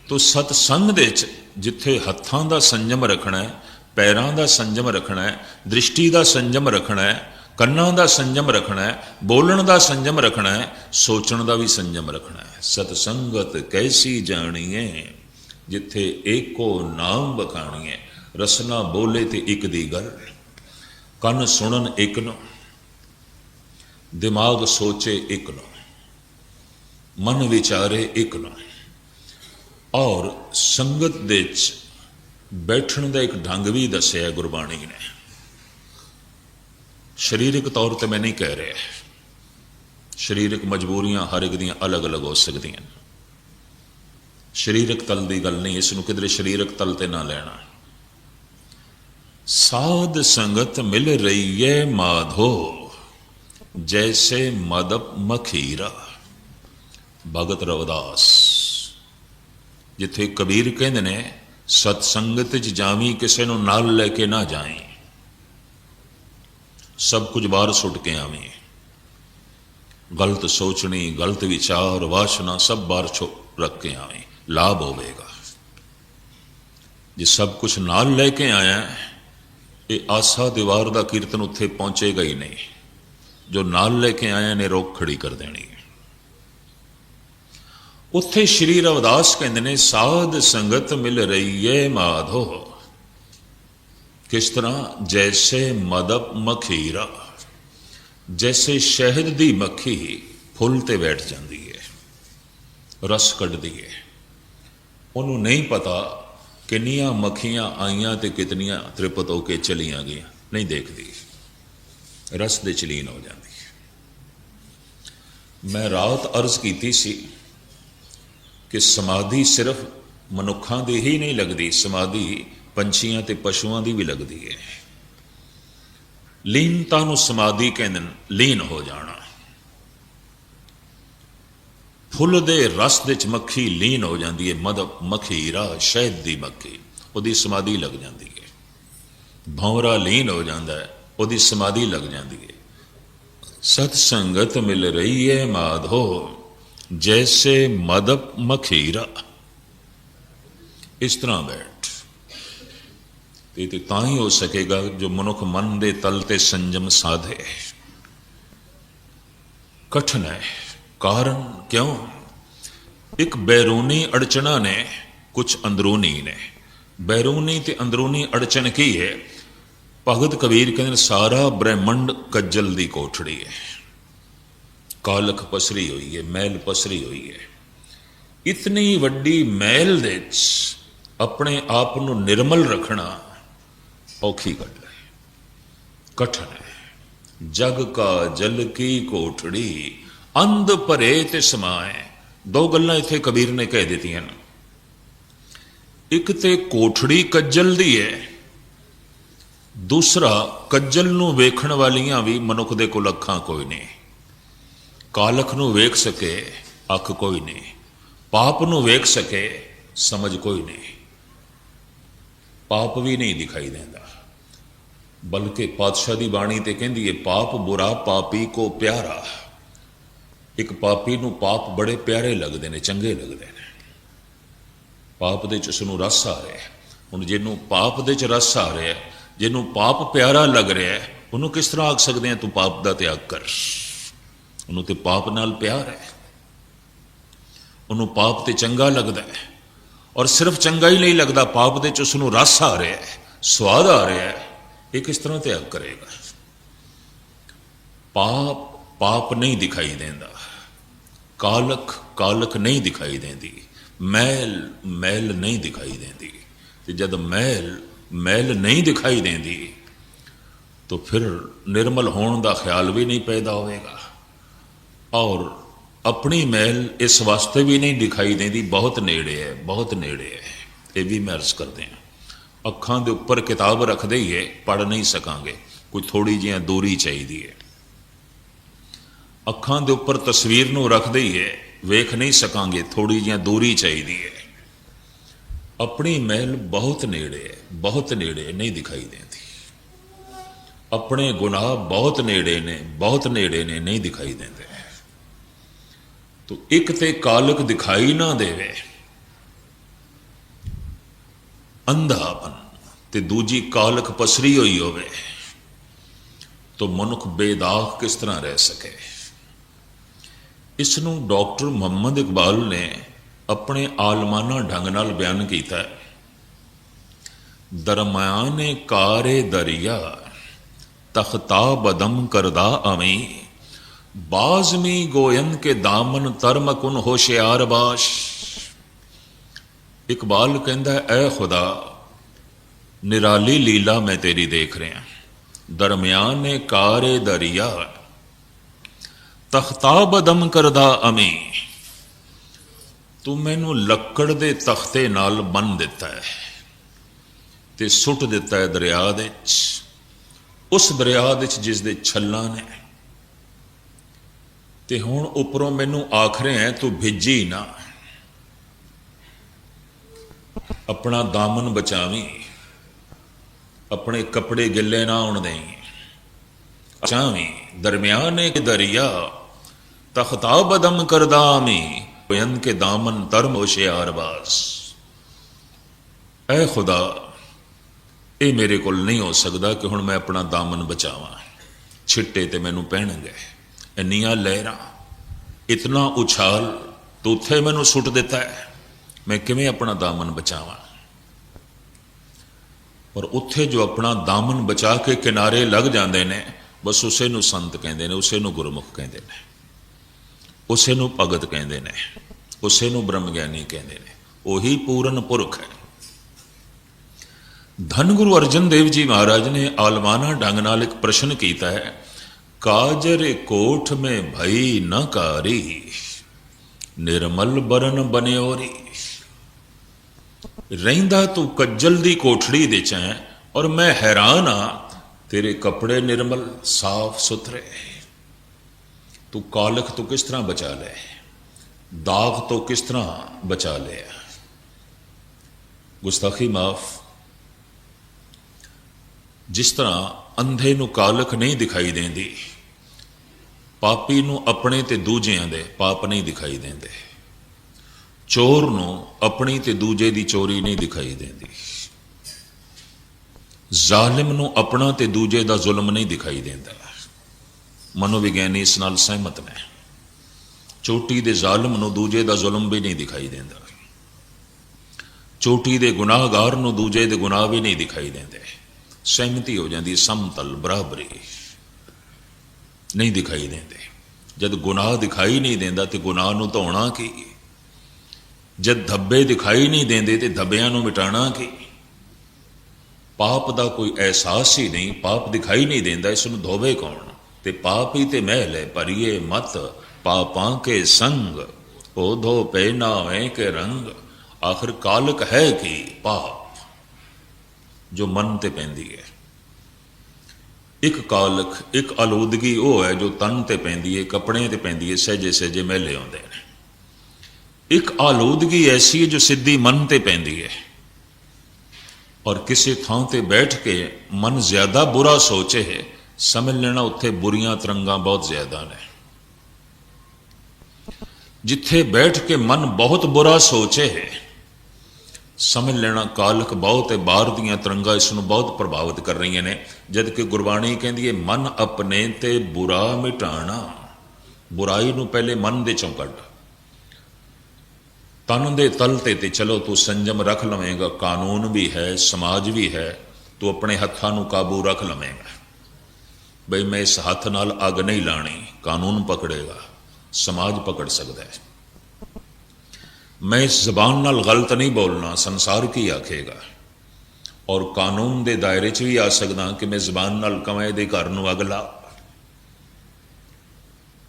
ਤੋ ਸਤਸੰਗ ਦੇ ਵਿੱਚ ਜਿੱਥੇ ਹੱਥਾਂ ਦਾ ਸੰਜਮ ਰੱਖਣਾ ਹੈ, ਪੈਰਾਂ ਦਾ ਸੰਜਮ ਰੱਖਣਾ ਹੈ, ਦ੍ਰਿਸ਼ਟੀ ਦਾ ਸੰਜਮ ਰੱਖਣਾ ਹੈ, ਕੰਨਾਂ ਦਾ ਸੰਜਮ ਰੱਖਣਾ ਹੈ, ਬੋਲਣ ਦਾ ਸੰਜਮ ਰੱਖਣਾ ਹੈ, ਸੋਚਣ ਦਾ ਵੀ ਸੰਜਮ ਰੱਖਣਾ ਹੈ। ਸਤਸੰਗਤ ਕੈਸੀ ਜਾਣੀਏ ਜਿੱਥੇ ਏਕੋ ਨਾਮ ਬਖਾਣੀਏ। ਰਸਨਾ ਬੋਲੇ ਤੇ ਇੱਕ ਦੀ ਗੱਲ, ਕੰਨ ਸੁਣਨ ਇੱਕ ਨੂੰ, ਦਿਮਾਗ ਸੋਚੇ ਇੱਕ ਨੂੰ, ਮਨ ਵਿਚਾਰੇ ਇੱਕ ਨੂੰ। ਔਰ ਸੰਗਤ ਦੇ ਵਿੱਚ ਬੈਠਣ ਦਾ ਇੱਕ ਢੰਗ ਵੀ ਦੱਸਿਆ ਗੁਰਬਾਣੀ ਨੇ। ਸਰੀਰਕ ਤੌਰ ਤੇ ਮੈਂ ਨਹੀਂ ਕਹਿ ਰਿਹਾ, ਸਰੀਰਕ ਮਜਬੂਰੀਆਂ ਹਰ ਇੱਕ ਦੀਆਂ ਅਲੱਗ-ਅਲੱਗ ਹੋ ਸਕਦੀਆਂ, ਸਰੀਰਕ ਤਲ ਦੀ ਗੱਲ ਨਹੀਂ, ਇਸ ਨੂੰ ਕਿਧਰੇ ਸਰੀਰਕ ਤਲ ਤੇ ਨਾ ਲੈਣਾ। ਸਾਧ ਸੰਗਤ ਮਿਲ ਰਹੀ ਹੈ ਮਾਧੋ ਜੈਸੇ ਮਦਪ ਮਖੀਰਾ। ਭਗਤ ਰਵਿਦਾਸ। ਜਿੱਥੇ ਕਬੀਰ ਕਹਿੰਦੇ ਨੇ सतसंगत च जावी किसी नूं नाल लैके ना जाई, सब कुछ बाहर सुट के आवी। गलत सोचनी, गलत विचार, वासना सब बाहर रख के आवी, लाभ होवेगा। जे सब कुछ नाल लैके आया, ये आसा दीवार का कीर्तन उत्थे पहुंचेगा ही नहीं। जो नाल लैके आया ने रोक खड़ी कर देनी। उत्थे श्री रविदास कहते ने साध संगत मिल रही है माधो, किस तरह? जैसे मदप मखीरा, जैसे शहद दी मक्खी फुल ते बैठ जाती है, रस कढ़दी है। उन्होंने नहीं पता किन्नियां मक्खियां आईयां ते कितनियां तृप्त होके चलियां गई, नहीं देखती, रस दे चलीन हो जाती है। मैं रात अर्ज की सी कि समाधि सिर्फ मनुखां दी ही नहीं लगती, समाधि पंछियां ते पशुआं दी भी लगती है। लीनता नूं समाधि कहंदे ने, लीन हो जाना। फुल दे रस दे च मक्खी लीन हो जाती है, मदप मखीरा शहद दी मक्खी, उहदी समाधि लग जाती है। भंवरा लीन हो जाता है, उहदी समाधि लग जाती है। सतसंगत मिल रही है माधो, जैसे मदप मखीरा, इस तरह बैठ। तो तां ही हो सकेगा जो मनुख मन दे तल ते संजम साधे। कठिन है, कारण क्यों? एक बैरूनी अड़चना ने, कुछ अंदरूनी ने। बैरूनी ते अंदरूनी अड़चन की है? भगत कबीर कहते सारा ब्रह्मंड कज्जल दी कोठड़ी है, कालख पसरी हुई है, मैल पसरी हुई है। इतनी वड्डी मैल दे अपने आप को निर्मल रखना औखी गल है, कठिन है। जग का जल की कोठड़ी अंध भरे ते समाए। दो गल्लां इत्थे कबीर ने कह दित्तियां। एक ते कोठड़ी कज्जल दी है, दूसरा कज्जल नूं वेखण वालियां भी मनुख दे कोल अखां कोई नहीं। कालख नूं वेख सके अख कोई नहीं, पाप नूं वेख सके समझ कोई नहीं। पाप भी नहीं दिखाई देता, बल्कि पातशाह दी बाणी ते कहंदी है पाप बुरा पापी को प्यारा। एक पापी नूं पाप बड़े प्यारे लगते हैं, चंगे लगते हैं। पाप दे च उसनूं रस आ रहा है। हुण जिन्हों पाप दे च रस आ रहा है, जिन्हों पाप प्यारा लग रहा है, उन्होंने किस तरह आख सकते हैं तू पाप का त्याग कर? उन्होंने तो पाप नाल प्यार है, उन्होंने पाप ते चंगा लगता है। और सिर्फ चंगा ही नहीं लगता, पाप दे च उसनूं रस आ रहा है, स्वाद आ रहा है। ये किस तरह त्याग करेगा? पाप पाप नहीं दिखाई देता, कालख कालख नहीं दिखाई देती, मैल मैल नहीं दिखाई देती। तो जब मैल मैल नहीं दिखाई देती तो फिर निर्मल होने का ख्याल भी नहीं पैदा होएगा। और अपनी मैल इस वास्ते भी नहीं दिखाई देती, बहुत नेड़े है, बहुत नेड़े है। ये भी मैं अर्ज करते हैं, अखां दे उपर किताब रखते ही है, पढ़ नहीं सकांगे, कोई थोड़ी जी दूरी चाहिए। अखां दे उपर तस्वीर नूं रखते ही है, वेख नहीं सकांगे, थोड़ी जी दूरी चाहिए। अपनी महल बहुत नेड़े है, बहुत नेड़े, नहीं दिखाई देती। अपने गुनाह बहुत नेड़े ने, बहुत नेड़े ने, नहीं दिखाई देते। तो एक ते कालक दिखाई ना देवे, अंधापन, ते दूजी कालक पसरी हुई होवे, तो मनुख बेदाग किस तरह रह सके? इसनूं डॉक्टर मुहम्मद इकबाल ने अपने आलमाना ढंग नाल बयान किया। दरम्याने कारे दरिया तख्ता बदम करदा अमी, बाजमी गोयन के दामन तरमकुन होशियार बाश। इकबाल कहता है, ऐ खुदा निराली लीला मैं तेरी देख रहा। दरम्याने कारे दरिया तख्ता बदम करदा अमी, तू मैनू लकड़ दे तख्ते नाल बन दिता है ते सुट दिता है दरिया दे, उस दरिया दे जिस दे छल्लां ने, ते हुण उपरों मैनू आख रहे हैं तू भिजी ना। अपना दामन बचावी, अपने कपड़े गिले ना होने दें, चावी दरमियाने के दरिया तख्ता बदम करदामी, बयन के दामन तरम होशियारबाज। ऐ खुदा, ये मेरे को नहीं हो सकता कि हुण मैं अपना दामन बचावां, छिट्टे ते मैनू पहनगे, इन्नियां लहरां, इतना उछाल तो उत्थे मैनू सुट दिता है, मैं किवें अपना दामन बचावां। और उत्थे जो अपना दामन बचा के किनारे लग जाते हैं, बस उसे नू संत कहते हैं, उसे नू गुरमुख कहते हैं, उसे नू भगत कहते हैं, उसे नू ब्रह्म ज्ञानी कहते हैं, वही पूर्ण पुरख है। धन गुरु अर्जन देव जी महाराज ने आलमाना ढंग नाल एक प्रश्न किया है, काजर कोठ में भई न कारी, निर्मल बरन बन्योरी। रहिंदा तू कज्जल दी कोठड़ी दे च है, और मैं हैरान हाँ तेरे कपड़े निर्मल साफ सुथरे, तू कालख तो किस तरह बचा ले, दाग तो किस तरह बचा ले। गुस्ताखी माफ, जिस तरह अंधे नू कालख नहीं दिखाई देंदी, पापी नू अपने ते दूजियां दे पाप नहीं दिखाई देंदे, चोर नू अपनी ते दूजे दी चोरी नहीं दिखाई देंदी, जालिम नू अपना ते दूजे दा जुल्म नहीं दिखाई देंदा। मनोविज्ञानी इस नाल सहमत ने, चोटी दे जालिम नू दूजे दा जुल्म भी नहीं दिखाई देंदा, चोटी दे गुनाहगार नू दूजे दे गुनाह भी नहीं दिखाई देंदे। सहमति हो जाती, समतल बराबरी नहीं दिखाई देंदे। जब गुनाह दिखाई नहीं देंदा तो गुनाह नू धोना की, जब धब्बे दिखाई नहीं देंदे तो धब्बियां नू मिटाना की। पाप दा कोई एहसास ही नहीं, पाप दिखाई नहीं देंदा, इसनू धोवे कौन, ते पाप ही ते महल है परिए मत, पापां के संग ओ धो पे नावे के रंग। आखिर कालक है कि पाप जो मन ते पैंदी है, एक कालख एक आलूदगी वो है जो तन ते पैंदी है, कपड़े ते पैंदी है, सहजे सहजे मेले आउंदे ने। एक आलूदगी ऐसी है जो सीधी मन ते पैंदी है, और किसी थां ते बैठ के मन ज्यादा बुरा सोचे है, समझ लेना उत्थे बुरियां तरंगा बहुत ज्यादा ने। जिथे बैठ के मन बहुत बुरा सोचे है, समझ लेना कालख बहुत है, बाहर दियां तरंगा इसनू बहुत प्रभावित कर रही ने। जबकि गुरबाणी कहती है मन अपने ते बुरा मिटाना, बुराई नू पहले मन दे चों कढ, तन दे तल ते चलो तू संजम रख लवेगा, कानून भी है समाज भी है, तू अपने हत्थां नू काबू रख लवेगा। बई मैं इस हथ नाल अग नहीं लानी, कानून पकड़ेगा, समाज पकड़ सकता है। मैं इस जबान नाल गलत नहीं बोलना, संसार की आखेगा, और कानून दे दायरे च भी आ सकदा कि मैं जबान नाल कमाए दे घर नू अग ला।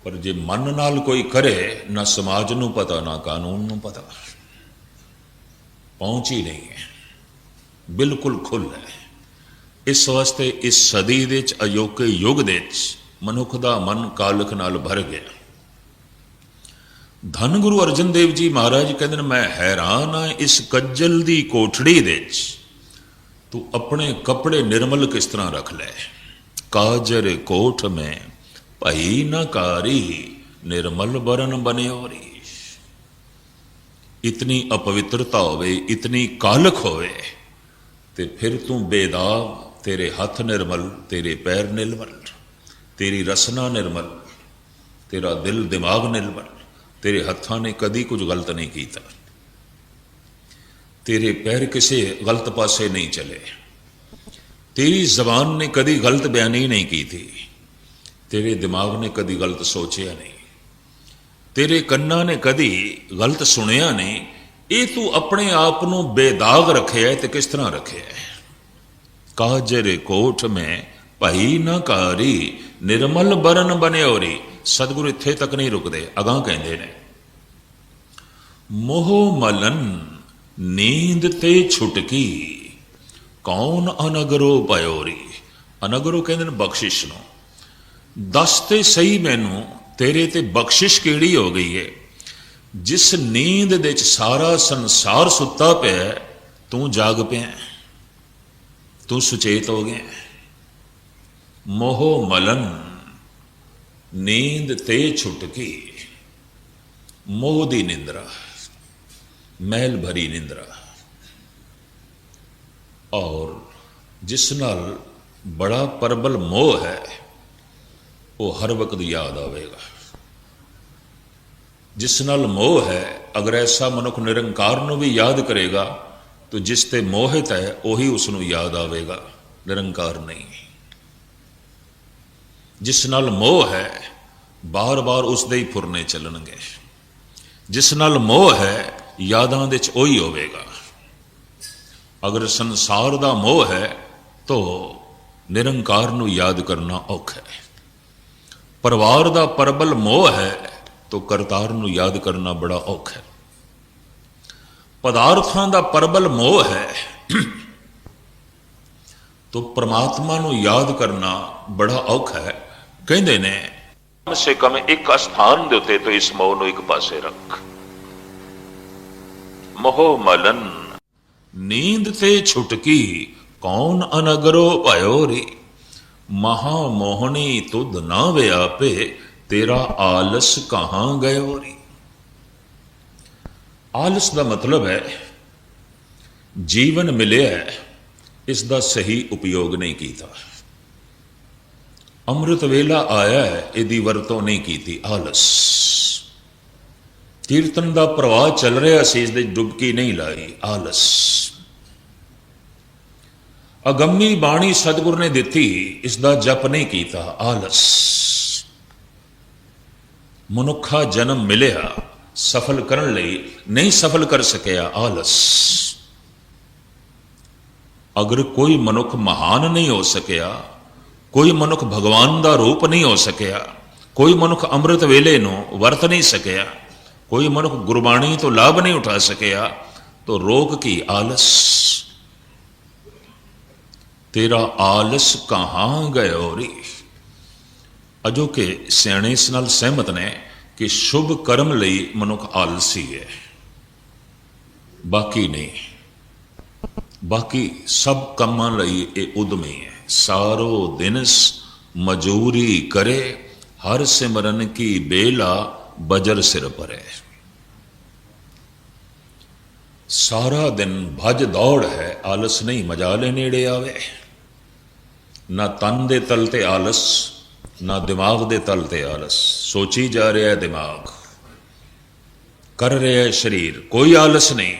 पर जे मन नाल कोई करे, ना समाज नू पता ना कानून नू पता, पहुंच ही नहीं है, बिल्कुल खुल है। इस वास्ते इस सदी दे च अयोके युग दे च मनुख दा मन कालख नाल भर गया। धन गुरु अर्जन देव जी महाराज कहते मैं हैरान हाँ इस कज्जल दी कोठड़ी दे च तू अपने कपड़े निर्मल किस तरह रख ले। काजर कोठ में भई न कारी, निर्मल बरन बन्योरी। इतनी अपवित्रता होवे, इतनी कालख होवे, ते फिर तू बेदाग, तेरे हथ निर्मल, तेरे पैर निर्मल, तेरी रसना निर्मल, तेरा दिल दिमाग निर्मल, तेरे हत्थां ने कदी कुछ गलत नहीं किया, तेरे पैर किसी गलत पासे नहीं चले, तेरी जबान ने कदी गलत बयानी नहीं की थी, तेरे दिमाग ने कदी गलत सोचिया नहीं, तेरे कन्ना ने कदी गलत सुनिया नहीं। ये तू अपने आप को बेदाग रखे है तो किस तरह रखे है। काजर कोठ में भई न कारी, निर्मल बरन बन्योरी। सतगुरु इत्थे तक नहीं रुकते, अगां कहते ने मोह मलन नींद ते छुटकी, कौन अनगरो पयोरी। अनगरो कहते ने बख्शिश नो। दस ते सही मैनू तेरे ते बख्शिश केड़ी हो गई है, जिस नींद दे सारा संसार सुता पिया तू जाग पिया, तू सुचेत हो गया। मोह मलन नींद ते छुटकी, मोह दी निंद्रा, मैल भरी निंद्रा, और जिस नाल बड़ा प्रबल मोह है वो हर वक्त याद आवेगा। जिस नाल मोह है, अगर ऐसा मनुख निरंकार नूं भी याद करेगा तो जिस ते मोहित है वही उसनूं याद आवेगा, निरंकार नहीं। जिस नाल मोह है बार बार उस दे ही फुरने चलणगे। जिस नाल मोह है यादां दे च ओही होवेगा। अगर संसार दा मोह है तो निरंकार नूं याद करना औखा है। परिवार दा प्रबल मोह है तो करतार नूं याद करना बड़ा औखा है। पदार्थां दा प्रबल मोह है तो परमात्मा नूं याद करना बड़ा औखा है। कहंदे ने कम से कम एक स्थान दे उत्ते तो इस मोह नूं एक पासे रख। मोह मलन नींद ते छुटकी, कौन अनगरो भयो रे। महामोहनी तुध ना व्यापे, तेरा आलस कहां गयो रे। आलस का मतलब है जीवन मिले है, इसका सही उपयोग नहीं किया। अमृत वेला आया है, यदि वरतों नहीं की थी। आलस। कीर्तन का प्रवाह चल रहा सी, इस डुबकी नहीं लाई। आलस। अगम्मी बाणी सतगुरु ने दिती, इसका जप नहीं किया। आलस। मनुखा जन्म मिलिया सफल करने लई, नहीं सफल कर सकिया। आलस। अगर कोई मनुख महान नहीं हो सकिया, कोई मनुख भगवान का रूप नहीं हो सकिया, कोई मनुख अमृत वेले नूं वरत नहीं सकिया, कोई मनुख गुरबाणी तो लाभ नहीं उठा सकिया, तो रोक की आलस। तेरा आलस कहां गयो रे। अजो के सियाणे इस नाल सहमत ने कि शुभ कर्म लई मनुख आलसी है, बाकी नहीं। बाकी सब कामां लई ये उद्यमी है। सारो दिनस मजूरी करे, हर सिमरन की बेला बजर सिर परे। सारा दिन भज दौड़ है, आलस नहीं मजाले नेड़े आवे। ना तन दे तल ते आलस, ना दिमाग दे तल ते आलस। सोची जा रहा है दिमाग, कर रहा है शरीर, कोई आलस नहीं।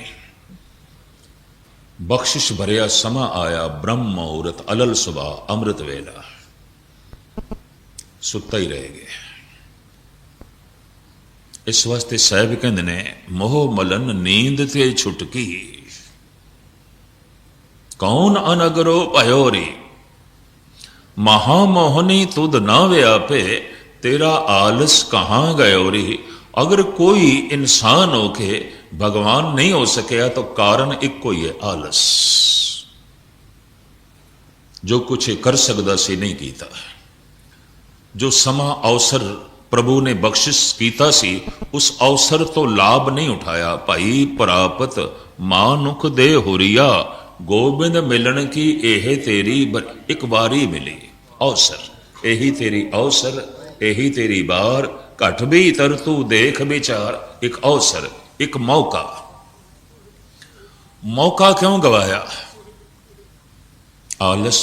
बख्शिश भरिया समा आया, ब्रह्म मुहूर्त अलल सुबह अमृत वेला, सुता ही रह गया। इस वास्ते साहब कहते ने मोह मलन नींद ते छुटकी, कौन अनगरो भयो रे। महामोहनी तुध ना व्यापे, तेरा आलस कहां गयो रे। अगर कोई इंसान होके भगवान नहीं हो सकिया तो कारण एक ही है, आलस। जो कुछ कर सकता सी नहीं किया, जो समा अवसर प्रभु ने बख्शिश कीता सी, उस अवसर तो लाभ नहीं उठाया। भाई प्रापत मानुख दे होरिया, गोबिंद मिलन की एह तेरी एक बारी मिली अवसर। यही तेरी अवसर, यही तेरी बार, घट भी तर तू देख विचार। एक अवसर, एक मौका। मौका क्यों गवाया? आलस।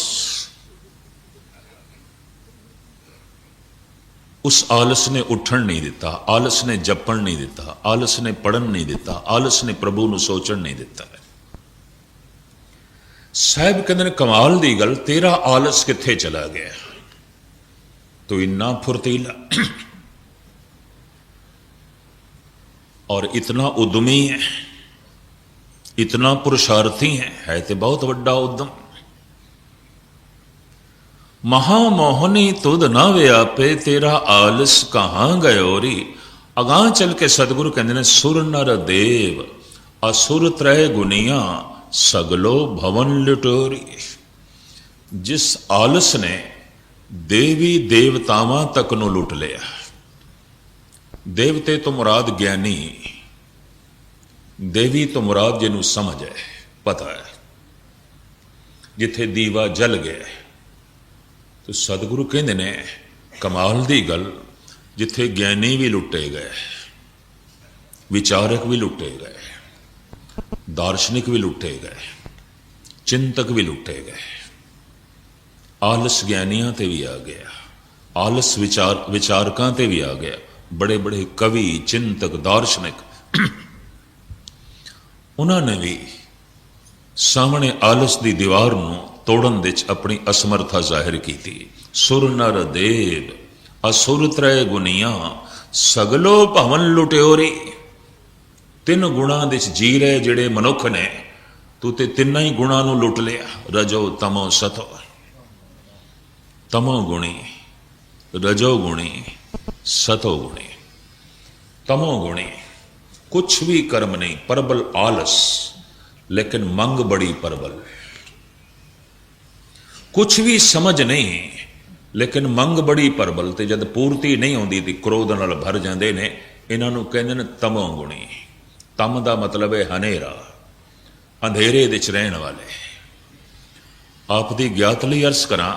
उस आलस ने उठन नहीं दिता, आलस ने जपन नहीं दिता, आलस ने पढ़न नहीं दिता, आलस ने प्रभु ਨੂੰ सोचन नहीं दिता। साहब कहते ने कमाल दी गल, तेरा आलस किथे चला गया? तो इन्ना फुर्तीला और इतना उद्यमी है, इतना पुरुषार्थी है तो बहुत वड्डा उद्यम। महामोहनी तुध ना व्यापे, तेरा आलस कहां गयो री। अगां चल के सतगुरु कहते ने सुर नर देव असुर त्रय गुनिया, सगलो भवन लुटोरी। जिस आलस ने देवी देवतावां तक नूं लुट लिया। देवते तो मुराद ज्ञानी, देवी तो मुराद जिन्हों समझ है, ਪਤਾ ਹੈ। ਜਿੱਥੇ ਦੀਵਾ ਜਲ ਗਿਆ ਤੇ ਸਤਿਗੁਰੂ ਕਹਿੰਦੇ ਨੇ ਕਮਾਲ ਦੀ ਗੱਲ, ਜਿੱਥੇ ਗਿਆਨੀ ਵੀ ਲੁੱਟੇ ਗਏ, ਵਿਚਾਰਕ ਵੀ ਲੁੱਟੇ ਗਏ, ਦਾਰਸ਼ਨਿਕ ਵੀ ਲੁੱਟੇ ਗਏ, ਚਿੰਤਕ ਵੀ ਲੁੱਟੇ ਗਏ, ਆਲਸ ਗਿਆਨੀਆਂ ਤੇ ਵੀ ਆ ਗਿਆ, ਆਲਸ ਵਿਚਾਰਕਾਂ ਤੇ ਵੀ ਆ ਗਿਆ। ਬੜੇ ਬੜੇ ਕਵੀ, ਚਿੰਤਕ, ਦਾਰਸ਼ਨਿਕ, ਉਹਨਾਂ ਨੇ ਵੀ ਸਾਹਮਣੇ ਆਲਸ ਦੀ ਦੀਵਾਰ ਨੂੰ ਤੋੜਨ ਵਿੱਚ ਆਪਣੀ ਅਸਮਰਥਾ ਜ਼ਾਹਿਰ ਕੀਤੀ। ਸੁਰ ਨਰ ਦੇਵ ਅਸੁਰ ਤ੍ਰੈ ਗੁਨੀਆਂ, ਸਗਲੋ ਭਵਨ ਲੁਟਿਓਰੀ। ਤਿੰਨ ਗੁਣਾਂ ਵਿੱਚ ਜੀ ਰਹੇ ਜਿਹੜੇ ਮਨੁੱਖ ਨੇ, ਤੂੰ ਤੇ ਤਿੰਨਾਂ ਹੀ ਗੁਣਾਂ ਨੂੰ ਲੁੱਟ ਲਿਆ। ਰਜੋ ਤਮੋ ਸਤੋ, ਤਮੋ ਗੁਣੀ, ਰਜੋ ਗੁਣੀ, ਸਤੋ ਗੁਣੀ। ਤਮੋ ਗੁਣੀ ਕੁਛ ਵੀ ਕਰਮ ਨਹੀਂ, ਪ੍ਰਬਲ ਆਲਸ, ਲੇਕਿਨ ਮੰਗ ਬੜੀ ਪ੍ਰਬਲ। ਕੁਛ ਵੀ ਸਮਝ ਨਹੀਂ, ਲੇਕਿਨ ਮੰਗ ਬੜੀ ਪ੍ਰਬਲ। ਤੇ ਜਦ ਪੂਰਤੀ ਨਹੀਂ ਆਉਂਦੀ ਤੇ ਕ੍ਰੋਧ ਨਾਲ ਭਰ ਜਾਂਦੇ ਨੇ। ਇਹਨਾਂ ਨੂੰ ਕਹਿੰਦੇ ਨੇ ਤਮੋ ਗੁਣੀ। ਤਮ ਦਾ ਮਤਲਬ ਹੈ ਹਨੇਰਾ, ਅੰਧੇਰੇ ਵਿੱਚ ਰਹਿਣ ਵਾਲੇ। ਆਪ ਦੀ ਗਿਆਤ ਲਈ ਅਰਜ਼ ਕਰਾਂ,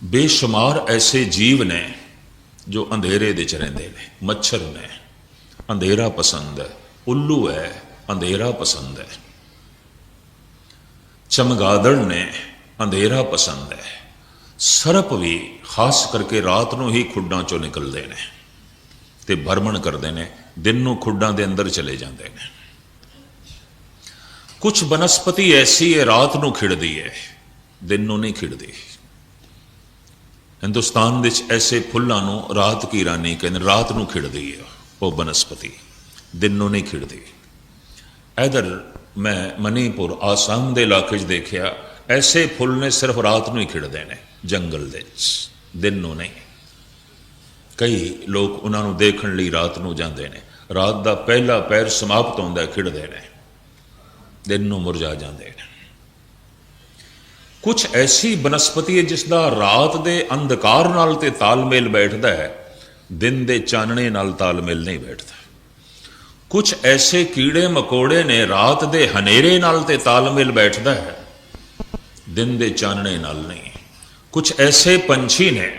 ਬੇਸ਼ੁਮਾਰ ਐਸੇ ਜੀਵ ਨੇ ਜੋ ਅੰਧੇਰੇ ਵਿੱਚ ਰਹਿੰਦੇ ਨੇ। ਮੱਛਰ ਨੇ, ਅੰਧੇਰਾ ਪਸੰਦ ਹੈ। ਉੱਲੂ ਹੈ, ਅੰਧੇਰਾ ਪਸੰਦ ਹੈ। ਚਮਗਾਦੜ ਨੇ, ਅੰਧੇਰਾ ਪਸੰਦ ਹੈ। ਸਰਪ ਵੀ ਖਾਸ ਕਰਕੇ ਰਾਤ ਨੂੰ ਹੀ ਖੁੱਡਾਂ ਚੋਂ ਨਿਕਲਦੇ ਨੇ ਤੇ ਭਰਮਣ ਕਰਦੇ ਨੇ, ਦਿਨ ਨੂੰ ਖੁੱਡਾਂ ਦੇ ਅੰਦਰ ਚਲੇ ਜਾਂਦੇ ਨੇ। ਕੁਛ ਬਨਸਪਤੀ ਐਸੀ ਹੈ ਰਾਤ ਨੂੰ ਖਿੜਦੀ ਹੈ, ਦਿਨ ਨੂੰ ਨਹੀਂ ਖਿੜਦੀ। ਹਿੰਦੁਸਤਾਨ ਵਿੱਚ ਐਸੇ ਫੁੱਲਾਂ ਨੂੰ ਰਾਤ ਕੀ ਰਾਨੀ ਕਹਿੰਦੇ, ਰਾਤ ਨੂੰ ਖਿੜਦੀ ਹੈ ਉਹ ਬਨਸਪਤੀ, ਦਿਨ ਨੂੰ ਨਹੀਂ ਖਿੜਦੀ। ਇਧਰ ਮੈਂ ਮਨੀਪੁਰ, ਆਸਾਮ ਦੇ ਇਲਾਕੇ 'ਚ ਦੇਖਿਆ, ਐਸੇ ਫੁੱਲ ਨੇ ਸਿਰਫ ਰਾਤ ਨੂੰ ਹੀ ਖਿੜਦੇ ਨੇ, ਜੰਗਲ ਦੇ ਵਿੱਚ, ਦਿਨ ਨੂੰ ਨਹੀਂ। ਕਈ ਲੋਕ ਉਹਨਾਂ ਨੂੰ ਦੇਖਣ ਲਈ ਰਾਤ ਨੂੰ ਜਾਂਦੇ ਨੇ। ਰਾਤ ਦਾ ਪਹਿਲਾ ਪਹਿਰ ਸਮਾਪਤ ਹੁੰਦਾ, ਖਿੜਦੇ ਨੇ, ਦਿਨ ਨੂੰ ਮੁਰਝਾ ਜਾਂਦੇ ਨੇ। ਕੁਛ ਐਸੀ ਬਨਸਪਤੀ ਹੈ ਜਿਸ ਦਾ ਰਾਤ ਦੇ ਅੰਧਕਾਰ ਨਾਲ ਤੇ ਤਾਲਮੇਲ ਬੈਠਦਾ ਹੈ, ਦਿਨ ਦੇ ਚਾਨਣੇ ਨਾਲ ਤਾਲਮੇਲ ਨਹੀਂ ਬੈਠਦਾ। ਕੁਛ ਐਸੇ ਕੀੜੇ ਮਕੌੜੇ ਨੇ, ਰਾਤ ਦੇ ਹਨੇਰੇ ਨਾਲ ਤੇ ਤਾਲਮੇਲ ਬੈਠਦਾ ਹੈ, ਦਿਨ ਦੇ ਚਾਨਣੇ ਨਾਲ ਨਹੀਂ। ਕੁਛ ਐਸੇ ਪੰਛੀ ਨੇ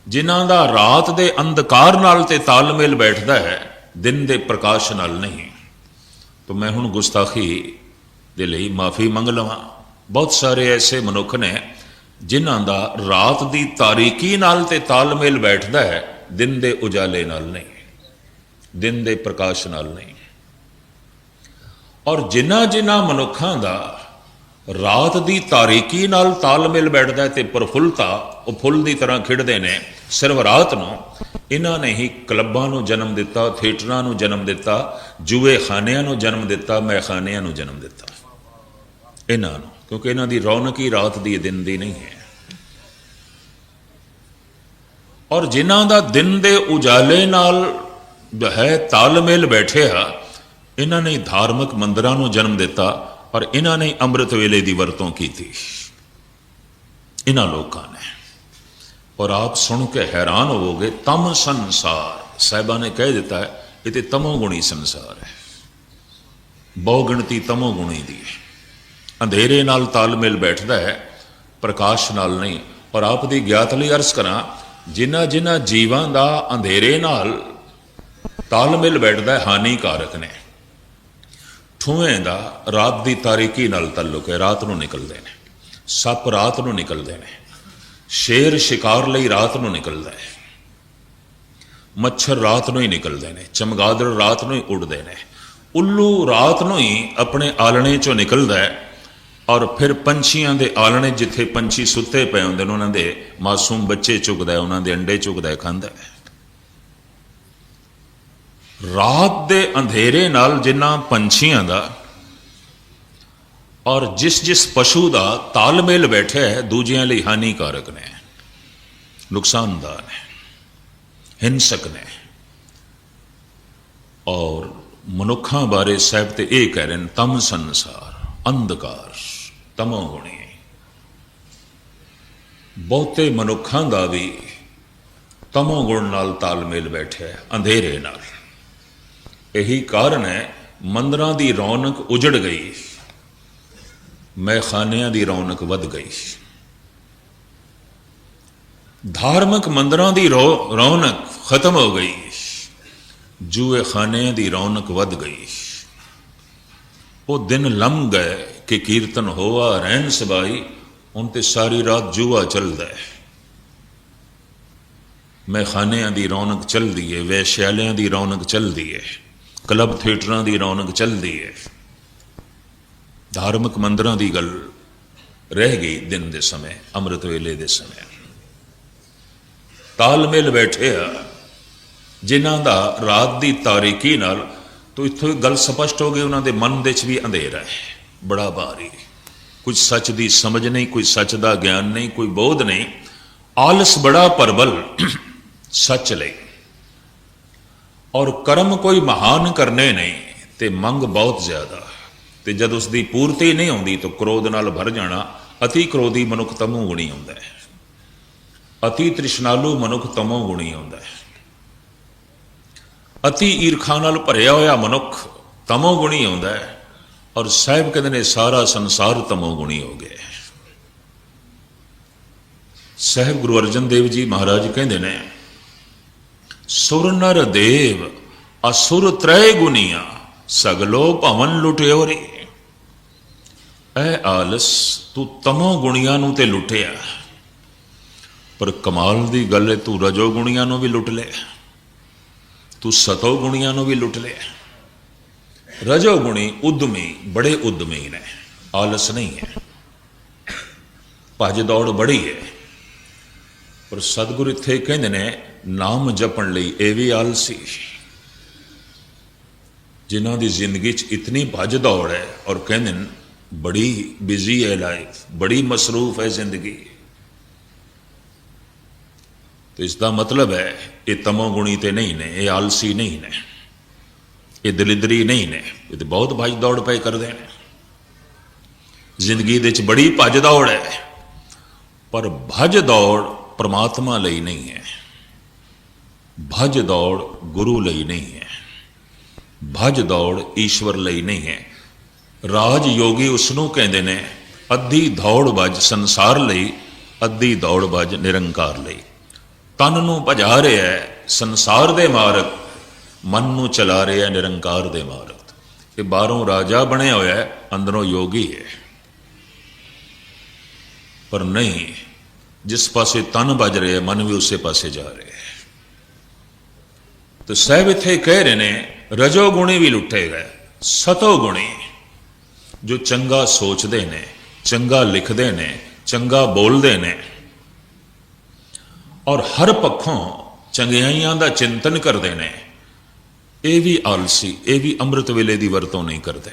ਜਿਨ੍ਹਾਂ ਦਾ ਰਾਤ ਦੇ ਅੰਧਕਾਰ ਨਾਲ ਤੇ ਤਾਲਮੇਲ ਬੈਠਦਾ ਹੈ, ਦਿਨ ਦੇ ਪ੍ਰਕਾਸ਼ ਨਾਲ ਨਹੀਂ। ਤਾਂ ਮੈਂ ਹੁਣ ਗੁਸਤਾਖੀ ਦੇ ਲਈ ਮਾਫੀ ਮੰਗ ਲਵਾਂ। ਬਹੁਤ ਸਾਰੇ ਐਸੇ ਮਨੁੱਖ ਨੇ ਜਿਨ੍ਹਾਂ ਦਾ ਰਾਤ ਦੀ ਤਾਰੀਕੀ ਨਾਲ ਤੇ ਤਾਲਮੇਲ ਬੈਠਦਾ ਹੈ, ਦਿਨ ਦੇ ਉਜਾਲੇ ਨਾਲ ਨਹੀਂ, ਦਿਨ ਦੇ ਪ੍ਰਕਾਸ਼ ਨਾਲ ਨਹੀਂ। ਔਰ ਜਿਨ੍ਹਾਂ ਮਨੁੱਖਾਂ ਦਾ ਰਾਤ ਦੀ ਤਾਰੀਕੀ ਨਾਲ ਤਾਲਮੇਲ ਬੈਠਦਾ ਹੈ ਤੇ ਪ੍ਰਫੁੱਲਤਾ, ਉਹ ਫੁੱਲ ਦੀ ਤਰ੍ਹਾਂ ਖਿੜਦੇ ਨੇ ਸਿਰਫ ਰਾਤ ਨੂੰ, ਇਹਨਾਂ ਨੇ ਹੀ ਕਲੱਬਾਂ ਨੂੰ ਜਨਮ ਦਿੱਤਾ, ਥੀਏਟਰਾਂ ਨੂੰ ਜਨਮ ਦਿੱਤਾ, ਜੂਏ ਖਾਨਿਆਂ ਨੂੰ ਜਨਮ ਦਿੱਤਾ, ਮੈਖਾਨਿਆਂ ਨੂੰ ਜਨਮ ਦਿੱਤਾ ਇਹਨਾਂ ਨੂੰ, ਕਿਉਂਕਿ ਇਹਨਾਂ ਦੀ ਰੌਣਕ ਹੀ ਰਾਤ ਦੀ, ਦਿਨ ਦੀ ਨਹੀਂ ਹੈ। ਔਰ ਜਿਨ੍ਹਾਂ ਦਾ ਦਿਨ ਦੇ ਉਜਾਲੇ ਨਾਲ ਜੋ ਹੈ ਤਾਲਮੇਲ ਬੈਠਿਆ, ਇਹਨਾਂ ਨੇ ਧਾਰਮਿਕ ਮੰਦਿਰਾਂ ਨੂੰ ਜਨਮ ਦਿੱਤਾ ਔਰ ਇਹਨਾਂ ਨੇ ਅੰਮ੍ਰਿਤ ਵੇਲੇ ਦੀ ਵਰਤੋਂ ਕੀਤੀ, ਇਹਨਾਂ ਲੋਕਾਂ ਨੇ। ਔਰ ਆਪ ਸੁਣ ਕੇ ਹੈਰਾਨ ਹੋਵੋਗੇ, ਤਮ ਸੰਸਾਰ, ਸਾਹਿਬਾਂ ਨੇ ਕਹਿ ਦਿੱਤਾ ਹੈ, ਇਹ ਤੇ ਤਮੋਗੁਣੀ ਸੰਸਾਰ ਹੈ, ਬਹੁ ਗਿਣਤੀ ਤਮੋਗੁਣੀ ਦੀ ਹੈ। ਅੰਧੇਰੇ ਨਾਲ ਤਾਲਮੇਲ ਬੈਠਦਾ ਹੈ, ਪ੍ਰਕਾਸ਼ ਨਾਲ ਨਹੀਂ। ਔਰ ਆਪ ਦੀ ਗਿਆਤ ਲਈ ਅਰਜ਼ ਕਰਾਂ, ਜਿਨ੍ਹਾਂ ਜੀਵਾਂ ਦਾ ਅੰਧੇਰੇ ਨਾਲ ਤਾਲਮੇਲ ਬੈਠਦਾ ਹੈ, ਹਾਨੀਕਾਰਕ ਨੇ। ਠੂੰਵੇਂ ਦਾ ਰਾਤ ਦੀ ਤਾਰੀਕੀ ਨਾਲ ਤਾਲੁਕ ਹੈ, ਰਾਤ ਨੂੰ ਨਿਕਲਦੇ ਨੇ। ਸੱਪ ਰਾਤ ਨੂੰ ਨਿਕਲਦੇ ਨੇ, ਸ਼ੇਰ ਸ਼ਿਕਾਰ ਲਈ ਰਾਤ ਨੂੰ ਨਿਕਲਦਾ ਹੈ, ਮੱਛਰ ਰਾਤ ਨੂੰ ਹੀ ਨਿਕਲਦੇ ਨੇ, ਚਮਗਾਦੜ ਰਾਤ ਨੂੰ ਹੀ ਉੱਡਦੇ ਨੇ, ਉੱਲੂ ਰਾਤ ਨੂੰ ਹੀ ਆਪਣੇ ਆਲਣੇ ਚੋਂ ਨਿਕਲਦਾ ਹੈ। ਔਰ ਫਿਰ ਪੰਛੀਆਂ ਦੇ ਆਲਣੇ, ਜਿੱਥੇ ਪੰਛੀ ਸੁੱਤੇ ਪਏ ਹੁੰਦੇ ਨੇ, ਉਹਨਾਂ ਦੇ ਮਾਸੂਮ ਬੱਚੇ ਚੁਗਦਾ, ਉਹਨਾਂ ਦੇ ਅੰਡੇ ਚੁਗਦਾ, ਖਾਂਦਾ ਹੈ। ਰਾਤ ਦੇ ਅੰਧੇਰੇ ਨਾਲ ਜਿਨ੍ਹਾਂ ਪੰਛੀਆਂ ਦਾ ਔਰ ਜਿਸ ਪਸ਼ੂ ਦਾ ਤਾਲਮੇਲ ਬੈਠਿਆ ਹੈ, ਦੂਜਿਆਂ ਲਈ ਹਾਨੀਕਾਰਕ ਨੇ, ਨੁਕਸਾਨਦਾਰ ਨੇ, ਹਿੰਸਕ ਨੇ। ਔਰ ਮਨੁੱਖਾਂ ਬਾਰੇ ਸਾਹਿਬ ਤੇ ਇਹ ਕਹਿ ਰਹੇ ਨੇ, ਤਮ ਸੰਸਾਰ, ਅੰਧਕਾਰ, ਤਮੋਗੁਣੀ। ਬਹੁਤੇ ਮਨੁੱਖਾਂ ਦਾ ਵੀ ਤਮੋਗੁਣ ਨਾਲ ਤਾਲਮੇਲ ਬੈਠਿਆ ਹੈ, ਅੰਧੇਰੇ ਨਾਲ। ਇਹੀ ਕਾਰਨ ਹੈ ਮੰਦਰਾਂ ਦੀ ਰੌਣਕ ਉਜੜ ਗਈ, मैखानिਆਂ ਦੀ ਰੌਣਕ ਵੱਧ ਗਈ, धार्मिक मंदिरां दी रौनक खत्म हो गई, जूए खानिਆਂ ਦੀ रौनक ਵੱਧ गई। वो दिन लम गए कि कीर्तन होआ रहन सबाई, उन ते सारी रात जूआ चलदा है। मैखानिਆਂ ਦੀ रौनक चलदी है, वैश्यालियां ਦੀ रौनक चलदी है, क्लब थिएटरां ਦੀ रौनक चलदी है। धार्मिक मंदिरां ਦੀ गल रह गई दिन दे समय, अमृत वेले दे समय। तालमेल बैठे आ जिन्हां दा रात दी तारीकी नाल, तो इत्थों गल स्पष्ट हो गई, उन्हां दे मन दे च भी अंधेरा है बड़ा भारी। कुछ सच दी समझ नहीं, कोई सच दा ज्ञान नहीं, कोई बोध नहीं, आलस बड़ा परबल सच लई, और कर्म कोई महान करने नहीं, ते मंग बहुत ज्यादा। ते जद उसकी पूर्ति नहीं आती तो क्रोध नाल भर जाना। अति क्रोधी मनुख तमो गुणी होंदा है, अति तृष्णालु मनुख तमो गुणी होंदा है, अति ईरखा नाल भरिया होया मनुख तमो गुणी होंदा है। और साहिब कहते ने सारा संसार तमो गुणी हो गया। साहिब गुरु अर्जन देव जी महाराज कहते ने, सुर नर देव असुर त्रै गुनिया, सगलो भवन लुटियोरी। ऐ आलस तू तमो गुणियां नूं ते लुटिया, पर कमाल दी गल है तू रजो गुणियां नूं भी लुट लिया, तू सतो गुणियां नूं भी लुट लिया। रजो गुणी उद्यमी, बड़े उद्यमी ने, आलस नहीं है, भज दौड़ बड़ी है। पर सतगुरु इत्थे कहंदे ने, नाम जपण लई ये भी आलसी, जिन्हां दी जिंदगी च इतनी भज दौड़ है, और कहंदे ने बड़ी बिजी है लाइफ, बड़ी मसरूफ है जिंदगी। तो इसका मतलब है ये तमोगुणी तो नहीं ने, ये आलसी नहीं ने, ये दलिदरी नहीं ने, ये तो बहुत भज दौड़ पे करते हैं। जिंदगी दे बड़ी भज दौड़ है, पर भज दौड़ परमात्मा लई नहीं है, भज दौड़ गुरु लई नहीं है, भज दौड़ ईश्वर लई नहीं है। राज योगी उसनों कहते ने, अद्धी दौड़ भज संसार लई, अद्धी दौड़ भज निरंकार लई। तन नूं भजा रहा है संसार दे मार्ग, मन नूं चला रहा है निरंकार दे मार्ग। ये बाहरों राजा बनया होया है, अंदरों योगी है। पर नहीं, जिस पासे तन बज रहे हैं, मन भी उस पासे जा रहे हैं। तो साहब इत्थे कह रहे ने, रजोगुणी भी लुटे गए, सतोगुणी जो चंगा सोचते ने, चंगा लिखते ने, चंगा बोलते ने, और हर पक्षों चंगियाइयां दा चिंतन करते हैं, ये भी आलसी, ये भी अमृत वेले की वरतों नहीं करते।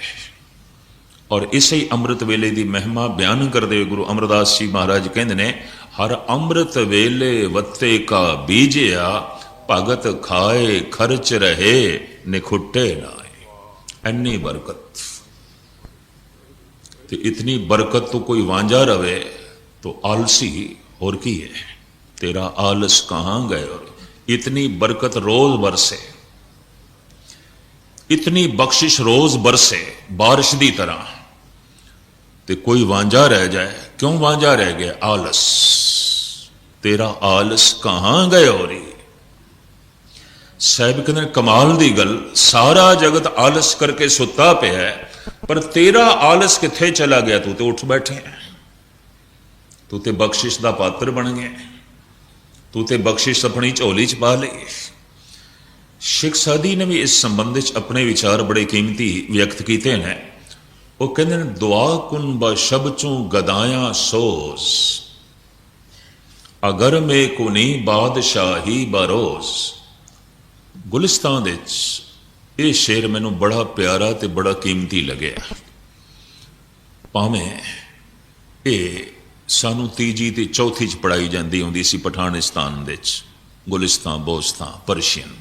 और इसे ही अमृत वेले की महिमा बयान करते हुए गुरु अमरदास जी महाराज कहते ने, हर अमृत वेले वत्ते का बीजिया, भगत खाए खर्च रहे निखुट्टे नाए। इन्नी बरकत, तो इतनी बरकत तो कोई वांझा रवे तो आलसी और की है। तेरा आलस कहाँ गए। और इतनी बरकत रोज बरसे, इतनी बख्शिश रोज बरसे बारिश की तरह, तो कोई वांझा रह जाए। क्यों वांझा रह गया? आलस। तेरा आलस कहाँ गए। हो रही साहब कहते कमाल की गल, सारा जगत आलस करके सुता पे है, पर तेरा आलस किथे चला गया? तू तो उठ बैठे है, तू तो बख्शिश का पात्र बन गया, तू तो बख्शिश अपनी झोली च पा ली। सिख साधी ने भी इस संबंध अपने विचार बड़े कीमती व्यक्त किए हैं। वो कहते हैं, दुआ कुन ब शबचों गदाया सोज, अगर में कुनी बादशाही बरोज। गुलिस्तान दे ये शेर मैनू बड़ा प्यारा ते बड़ा कीमती लगे। भावें ये सानू तीजी ते चौथी च पढ़ाई जाती होंदी सी पठानिस्तान दे गुलिस्तान, बोस्तान, परशियन।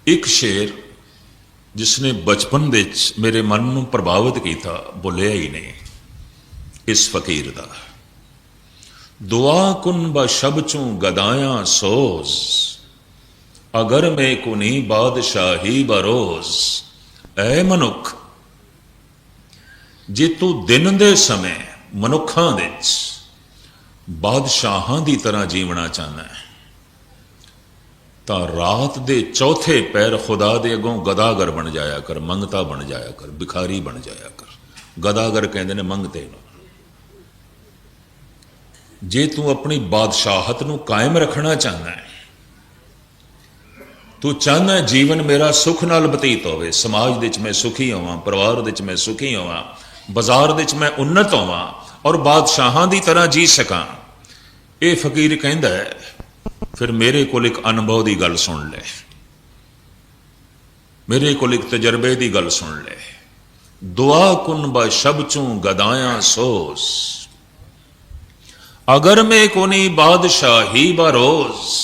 एक शेर जिसने बचपन दे मेरे मन नू प्रभावित किया, भुलिया ही नहीं, इस फकीर दा। दुआ कुन ब शबचों गदाया सोज, अगर में कुनी बादशाही बरोज। ऐ मनुख, ਜੇ ਤੂੰ ਦਿਨ ਦੇ ਸਮੇਂ ਮਨੁੱਖਾਂ ਵਿੱਚ ਬਾਦਸ਼ਾਹਾਂ ਦੀ ਤਰ੍ਹਾਂ ਜੀਵਣਾ ਚਾਹੁੰਦਾ ਹੈ ਤਾਂ ਰਾਤ ਦੇ ਚੌਥੇ ਪੈਰ ਖੁਦਾ ਦੇ ਅੱਗੋਂ ਗਦਾਗਰ ਬਣ ਜਾਇਆ ਕਰ, ਮੰਗਤਾ ਬਣ ਜਾਇਆ ਕਰ, ਭਿਖਾਰੀ ਬਣ ਜਾਇਆ ਕਰ। ਗਦਾਗਰ ਕਹਿੰਦੇ ਨੇ ਮੰਗਤੇ ਨੂੰ। ਜੇ ਤੂੰ ਆਪਣੀ ਬਾਦਸ਼ਾਹਤ ਨੂੰ ਕਾਇਮ ਰੱਖਣਾ ਚਾਹੁੰਦਾ ਹੈ, ਤੂੰ ਚਾਹੁੰਦਾ ਜੀਵਨ ਮੇਰਾ ਸੁੱਖ ਨਾਲ ਬਤੀਤ ਹੋਵੇ, ਸਮਾਜ ਦੇ ਵਿੱਚ ਮੈਂ ਸੁਖੀ ਹੋਵਾਂ, ਪਰਿਵਾਰ ਦੇ ਵਿੱਚ ਮੈਂ ਸੁਖੀ ਹੋਵਾਂ, ਬਾਜ਼ਾਰ ਦੇ ਵਿੱਚ ਮੈਂ ਉੱਨਤ ਹੋਵਾਂ ਔਰ ਬਾਦਸ਼ਾਹਾਂ ਦੀ ਤਰ੍ਹਾਂ ਜੀ ਸਕਾਂ, ਇਹ ਫਕੀਰ ਕਹਿੰਦਾ ਹੈ ਫਿਰ ਮੇਰੇ ਕੋਲ ਇੱਕ ਅਨੁਭਵ ਦੀ ਗੱਲ ਸੁਣ ਲੈ, ਮੇਰੇ ਕੋਲ ਇੱਕ ਤਜਰਬੇ ਦੀ ਗੱਲ ਸੁਣ ਲੈ। ਦੁਆ ਕੁਨ ਬਾ ਸ਼ਬ ਚੋਂ ਗਦਾਇਆ ਸੋਸ, ਅਗਰ ਮੈਂ ਕੋਨੀ ਬਾਦਸ਼ਾਹੀ ਬਰੋਜ਼।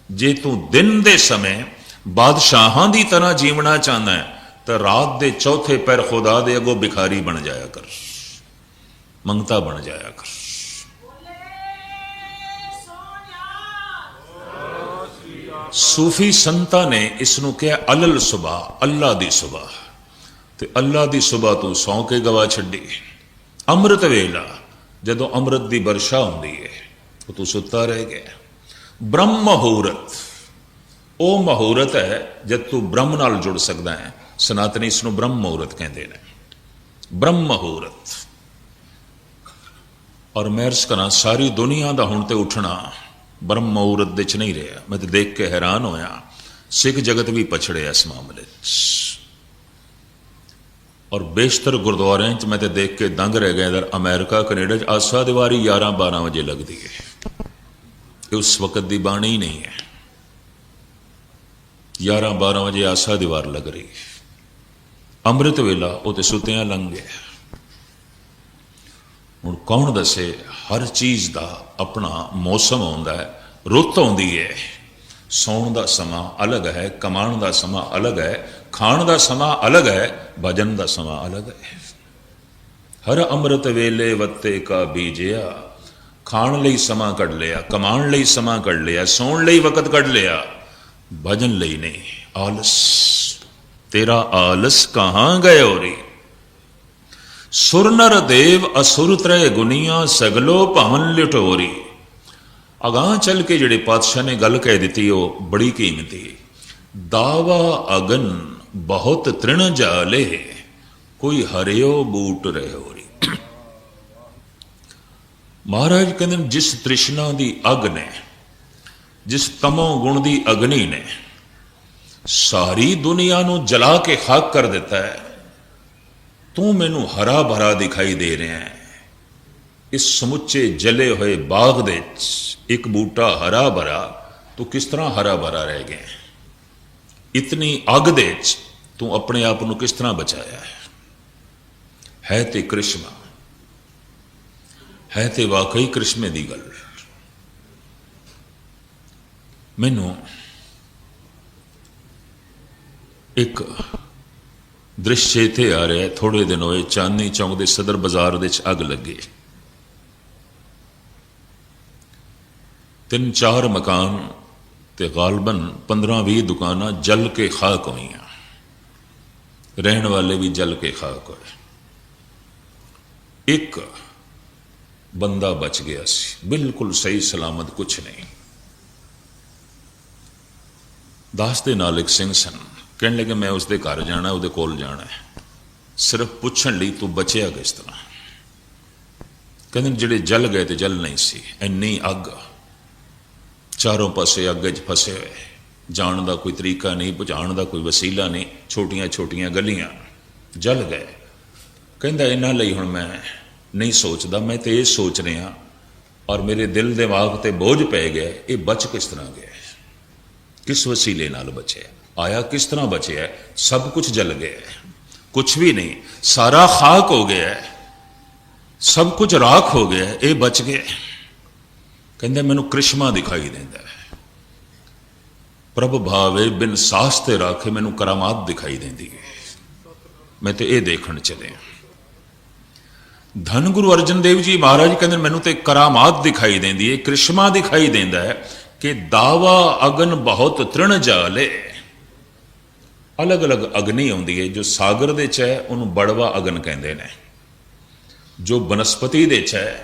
ਜੇ ਤੂੰ ਦਿਨ ਦੇ ਸਮੇਂ ਬਾਦਸ਼ਾਹਾਂ ਦੀ ਤਰ੍ਹਾਂ ਜੀਵਣਾ ਚਾਹੁੰਦਾ ਹੈ ਤਾਂ ਰਾਤ ਦੇ ਚੌਥੇ ਪੈਰ ਖੁਦਾ ਦੇ ਅੱਗੋਂ ਭਿਖਾਰੀ ਬਣ ਜਾਇਆ ਕਰ, ਮੰਗਤਾ ਬਣ ਜਾਇਆ ਕਰ। ਸੂਫੀ ਸੰਤਾਂ ਨੇ ਇਸ ਨੂੰ ਕਿਹਾ ਅਲਲ ਸੁਬਾ, ਅੱਲਾ ਦੀ ਸੁਬਾ। ਤੇ ਅੱਲਾ ਦੀ ਸੁਬਾ ਤੂੰ ਸੌਂ ਕੇ ਗਵਾ ਛੱਡੀ। ਅੰਮ੍ਰਿਤ ਵੇਲਾ, ਜਦੋਂ ਅੰਮ੍ਰਿਤ ਦੀ ਵਰਸ਼ਾ ਹੁੰਦੀ ਹੈ ਉਹ ਤੂੰ ਸੁੱਤਾ ਰਹਿ ਗਿਆ। ਬ੍ਰਹਮ ਮਹੂਰਤ, ਉਹ ਮਹੂਰਤ ਹੈ ਜਦ ਤੂੰ ਬ੍ਰਹਮ ਨਾਲ ਜੁੜ ਸਕਦਾ ਹੈ। ਸਨਾਤਨੀ ਇਸ ਨੂੰ ਬ੍ਰਹਮ ਮਹੂਰਤ ਕਹਿੰਦੇ ਨੇ, ਬ੍ਰਹਮ ਮਹੂਰਤ। ਔਰ ਮੈਂ ਅਰਜ਼ ਕਰਾਂ ਸਾਰੀ ਦੁਨੀਆ ਦਾ ਹੁਣ ਤੇ ਉੱਠਣਾ ਬ੍ਰਹਮ ਮਹੂਰਤ ਦੇ 'ਚ ਨਹੀਂ ਰਿਹਾ। ਮੈਂ ਤਾਂ ਦੇਖ ਕੇ ਹੈਰਾਨ ਹੋਇਆ, ਸਿੱਖ ਜਗਤ ਵੀ ਪਛੜਿਆ ਇਸ ਮਾਮਲੇ 'ਚ। ਔਰ ਬੇਸ਼ਤਰ ਗੁਰਦੁਆਰਿਆਂ 'ਚ ਮੈਂ ਤਾਂ ਦੇਖ ਕੇ ਦੰਗ ਰਹਿ ਗਿਆ। ਇਧਰ ਅਮਰੀਕਾ ਕੈਨੇਡਾ 'ਚ ਆਸਾ ਦੀਵਾਰੀ 11-12 ਵਜੇ ਲੱਗਦੀ ਹੈ। ਇਹ ਉਸ ਵਕਤ ਦੀ ਬਾਣੀ ਹੀ ਨਹੀਂ ਹੈ। 11-12 ਵਜੇ ਆਸਾ ਦੀਵਾਰ ਲੱਗ ਰਹੀ ਹੈ। ਅੰਮ੍ਰਿਤ ਵੇਲਾ ਉਹ ਤੇ ਸੁੱਤਿਆਂ ਲੰਘ ਗਿਆ। ਹੁਣ ਕੌਣ ਦੱਸੇ, ਹਰ ਚੀਜ਼ ਦਾ ਆਪਣਾ ਮੌਸਮ ਆਉਂਦਾ ਹੈ, ਰੁੱਤ ਆਉਂਦੀ ਹੈ। ਸੌਣ ਦਾ ਸਮਾਂ ਅਲੱਗ ਹੈ, ਕਮਾਉਣ ਦਾ ਸਮਾਂ ਅਲੱਗ ਹੈ, ਖਾਣ ਦਾ ਸਮਾਂ ਅਲੱਗ ਹੈ, ਭਜਨ ਦਾ ਸਮਾਂ ਅਲੱਗ ਹੈ। ਹਰ ਅੰਮ੍ਰਿਤ ਵੇਲੇ ਵੱਤੇ ਕਾ ਬੀਜਿਆ, ਖਾਣ ਲਈ ਸਮਾਂ ਕੱਢ ਲਿਆ, ਕਮਾਉਣ ਲਈ ਸਮਾਂ ਕੱਢ ਲਿਆ, ਸੌਣ ਲਈ ਵਕਤ ਕੱਢ ਲਿਆ, ਭਜਨ ਲਈ ਨਹੀਂ। ਆਲਸ, ਤੇਰਾ ਆਲਸ ਕਹਾਂ ਗਇਓ ਰੇ। ਸੁਰ ਨਰ ਦੇਵ ਅਸੁਰ ਤ੍ਰੈ ਗੁਨੀਆਂ, ਸਗਲੋ ਭਵਨ ਲਿਟੋਰੀ। ਅਗਾਂਹ ਚੱਲ ਕੇ ਜਿਹੜੇ ਪਾਤਸ਼ਾਹ ਨੇ ਗੱਲ ਕਹਿ ਦਿੱਤੀ ਉਹ ਬੜੀ ਕੀਮਤੀ। ਦਾਵਾ ਅਗਨ ਬਹੁਤ ਤ੍ਰਿਣ ਜਾਲੇ, ਕੋਈ ਹਰਿਓ ਬੂਟ ਰਹਿਓ ਰੀ। ਮਹਾਰਾਜ ਕਹਿੰਦੇ ਜਿਸ ਤ੍ਰਿਸ਼ਨਾ ਦੀ ਅਗ ਨੇ, ਜਿਸ ਤਮੋ ਗੁਣ ਦੀ ਅਗਨੀ ਨੇ ਸਾਰੀ ਦੁਨੀਆ ਨੂੰ ਜਲਾ ਕੇ ਖਾਕ ਕਰ ਦਿੱਤਾ ਹੈ, ਤੂੰ ਮੈਨੂੰ ਹਰਾ ਭਰਾ ਦਿਖਾਈ ਦੇ ਰਿਹਾ ਹੈ। ਇਸ ਸਮੁੱਚੇ ਜਲੇ ਹੋਏ ਬਾਗ ਦੇ ਵਿੱਚ ਇੱਕ ਬੂਟਾ ਹਰਾ ਭਰਾ, ਤੂੰ ਕਿਸ ਤਰ੍ਹਾਂ ਹਰਾ ਭਰਾ ਰਹਿ ਗਿਆ? ਇਤਨੀ ਅੱਗ ਦੇ ਵਿੱਚ ਤੂੰ ਆਪਣੇ ਆਪ ਨੂੰ ਕਿਸ ਤਰ੍ਹਾਂ ਬਚਾਇਆ ਹੈ ਤੇ ਕ੍ਰਿਸ਼ਮਾ ਹੈ, ਤੇ ਵਾਕਈ ਕ੍ਰਿਸ਼ਮੇ ਦੀ ਗੱਲ। ਮੈਨੂੰ ਇੱਕ ਦ੍ਰਿਸ਼ ਇੱਥੇ ਆ ਰਿਹਾ। ਥੋੜੇ ਦਿਨ ਹੋਏ ਚਾਂਦਨੀ ਚੌਂਕ ਦੇ ਸਦਰ ਬਾਜ਼ਾਰ ਦੇ ਵਿੱਚ ਅੱਗ ਲੱਗੀ। 3-4 ਮਕਾਨ ਤੇ ਗਾਲਬਨ 15-20 ਦੁਕਾਨਾਂ ਜਲ ਕੇ ਖਾਕ ਹੋਈਆਂ। ਰਹਿਣ ਵਾਲੇ ਵੀ ਜਲ ਕੇ ਖਾਕ ਹੋਏ। ਇੱਕ ਬੰਦਾ ਬਚ ਗਿਆ ਸੀ, ਬਿਲਕੁਲ ਸਹੀ ਸਲਾਮਤ, ਕੁਛ ਨਹੀਂ। ਦਾਸ ਦੇ ਨਾਲ ਇੱਕ ਸਿੰਘ ਸਨ। ਕਹਿਣ ਲੱਗੇ ਮੈਂ ਉਸਦੇ ਘਰ ਜਾਣਾ, ਉਹਦੇ ਕੋਲ ਜਾਣਾ ਹੈ, ਸਿਰਫ ਪੁੱਛਣ ਲਈ ਤੂੰ ਬਚਿਆ ਕਿਸ ਤਰ੍ਹਾਂ। ਕਹਿੰਦੇ ਜਿਹੜੇ ਜਲ ਗਏ ਤੇ ਜਲ ਨਹੀਂ ਸੀ, ਇੰਨੀ ਅੱਗ, ਚਾਰੋਂ ਪਾਸੇ ਅੱਗ 'ਚ ਫਸੇ ਹੋਏ, ਜਾਣ ਦਾ ਕੋਈ ਤਰੀਕਾ ਨਹੀਂ, ਬੁਝਾਉਣ ਦਾ ਕੋਈ ਵਸੀਲਾ ਨਹੀਂ, ਛੋਟੀਆਂ ਛੋਟੀਆਂ ਗਲੀਆਂ, ਜਲ ਗਏ। ਕਹਿੰਦਾ ਇਹਨਾਂ ਲਈ ਹੁਣ ਮੈਂ ਨਹੀਂ ਸੋਚਦਾ, ਮੈਂ ਤੇ ਇਹ ਸੋਚ ਰਿਹਾ ਔਰ ਮੇਰੇ ਦਿਲ ਦਿਮਾਗ ਤੇ ਬੋਝ ਪੈ ਗਿਆ, ਇਹ ਬਚ ਕਿਸ ਤਰ੍ਹਾਂ ਗਿਆ, ਕਿਸ ਵਸੀਲੇ ਨਾਲ ਬਚਿਆ, ਆਇਆ ਕਿਸ ਤਰ੍ਹਾਂ ਬਚਿਆ। ਸਭ ਕੁਝ ਜਲ ਗਿਆ, ਕੁਛ ਵੀ ਨਹੀਂ, ਸਾਰਾ ਖਾਕ ਹੋ ਗਿਆ, ਸਭ ਕੁਝ ਰਾਖ ਹੋ ਗਿਆ, ਇਹ ਬਚ ਗਿਆ। ਕਹਿੰਦਾ ਮੈਨੂੰ ਕ੍ਰਿਸ਼ਮਾ ਦਿਖਾਈ ਦਿੰਦਾ ਹੈ, ਪ੍ਰਭ ਭਾਵੇ ਬਿਨ ਸਾਸ ਤੇ ਰਾਖੇ, ਮੈਨੂੰ ਕਰਾਮਾਤ ਦਿਖਾਈ ਦਿੰਦੀ ਹੈ। ਮੈਂ ਤੇ ਇਹ ਦੇਖਣ ਚੱਲਿਆ। ਧੰਨ ਗੁਰੂ ਅਰਜਨ ਦੇਵ ਜੀ ਮਹਾਰਾਜ ਕਹਿੰਦੇ ਮੈਨੂੰ ਤੇ ਕਰਾਮਾਤ ਦਿਖਾਈ ਦਿੰਦੀ ਹੈ, ਕ੍ਰਿਸ਼ਮਾ ਦਿਖਾਈ ਦਿੰਦਾ ਹੈ ਕਿ ਦਾਵਾ ਅਗਨ ਬਹੁਤ ਤ੍ਰਿਣ ਜਾਲੇ। ਅਲੱਗ ਅਲੱਗ ਅਗਨੀ ਆਉਂਦੀ ਹੈ। ਜੋ ਸਾਗਰ ਦੇ ਚ ਹੈ ਉਹਨੂੰ ਬੜਵਾ ਅਗਨ ਕਹਿੰਦੇ ਨੇ, जो बनस्पति दे च है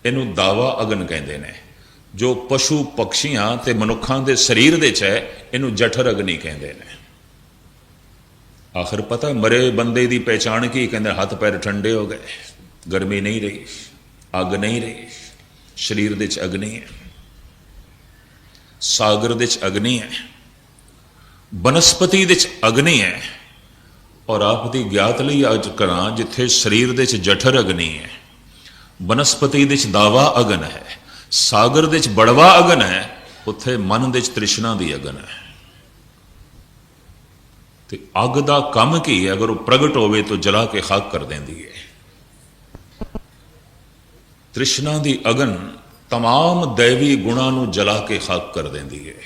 इनू दावा अगन कहते हैं, जो पशु पक्षियां ते मनुखां दे शरीर दे च है इनू जठर अग्नि कहते हैं। आखिर पता मरे बंदे की पहचान की, कहते हाथ पैर ठंडे हो गए, गर्मी नहीं रही, अग नहीं रही, शरीर दे च अग्नि है, सागर दे च अग्नि है, बनस्पति दे च अग्नि है। और आप दी ज्ञात लई अज करा, जिथे शरीर दे च जठर अग्नि है, बनस्पति दे च दावा अगन है, सागर दे च बड़वा अगन है, उत्थे मन दे च तृष्णा दी अगन है। ते अग दा कम की है, अगर वो प्रगट होवे तो जला के खाक कर देंदी है। तृष्णा दी अगन तमाम दैवी गुणां नूं जला के खाक कर देंदी है।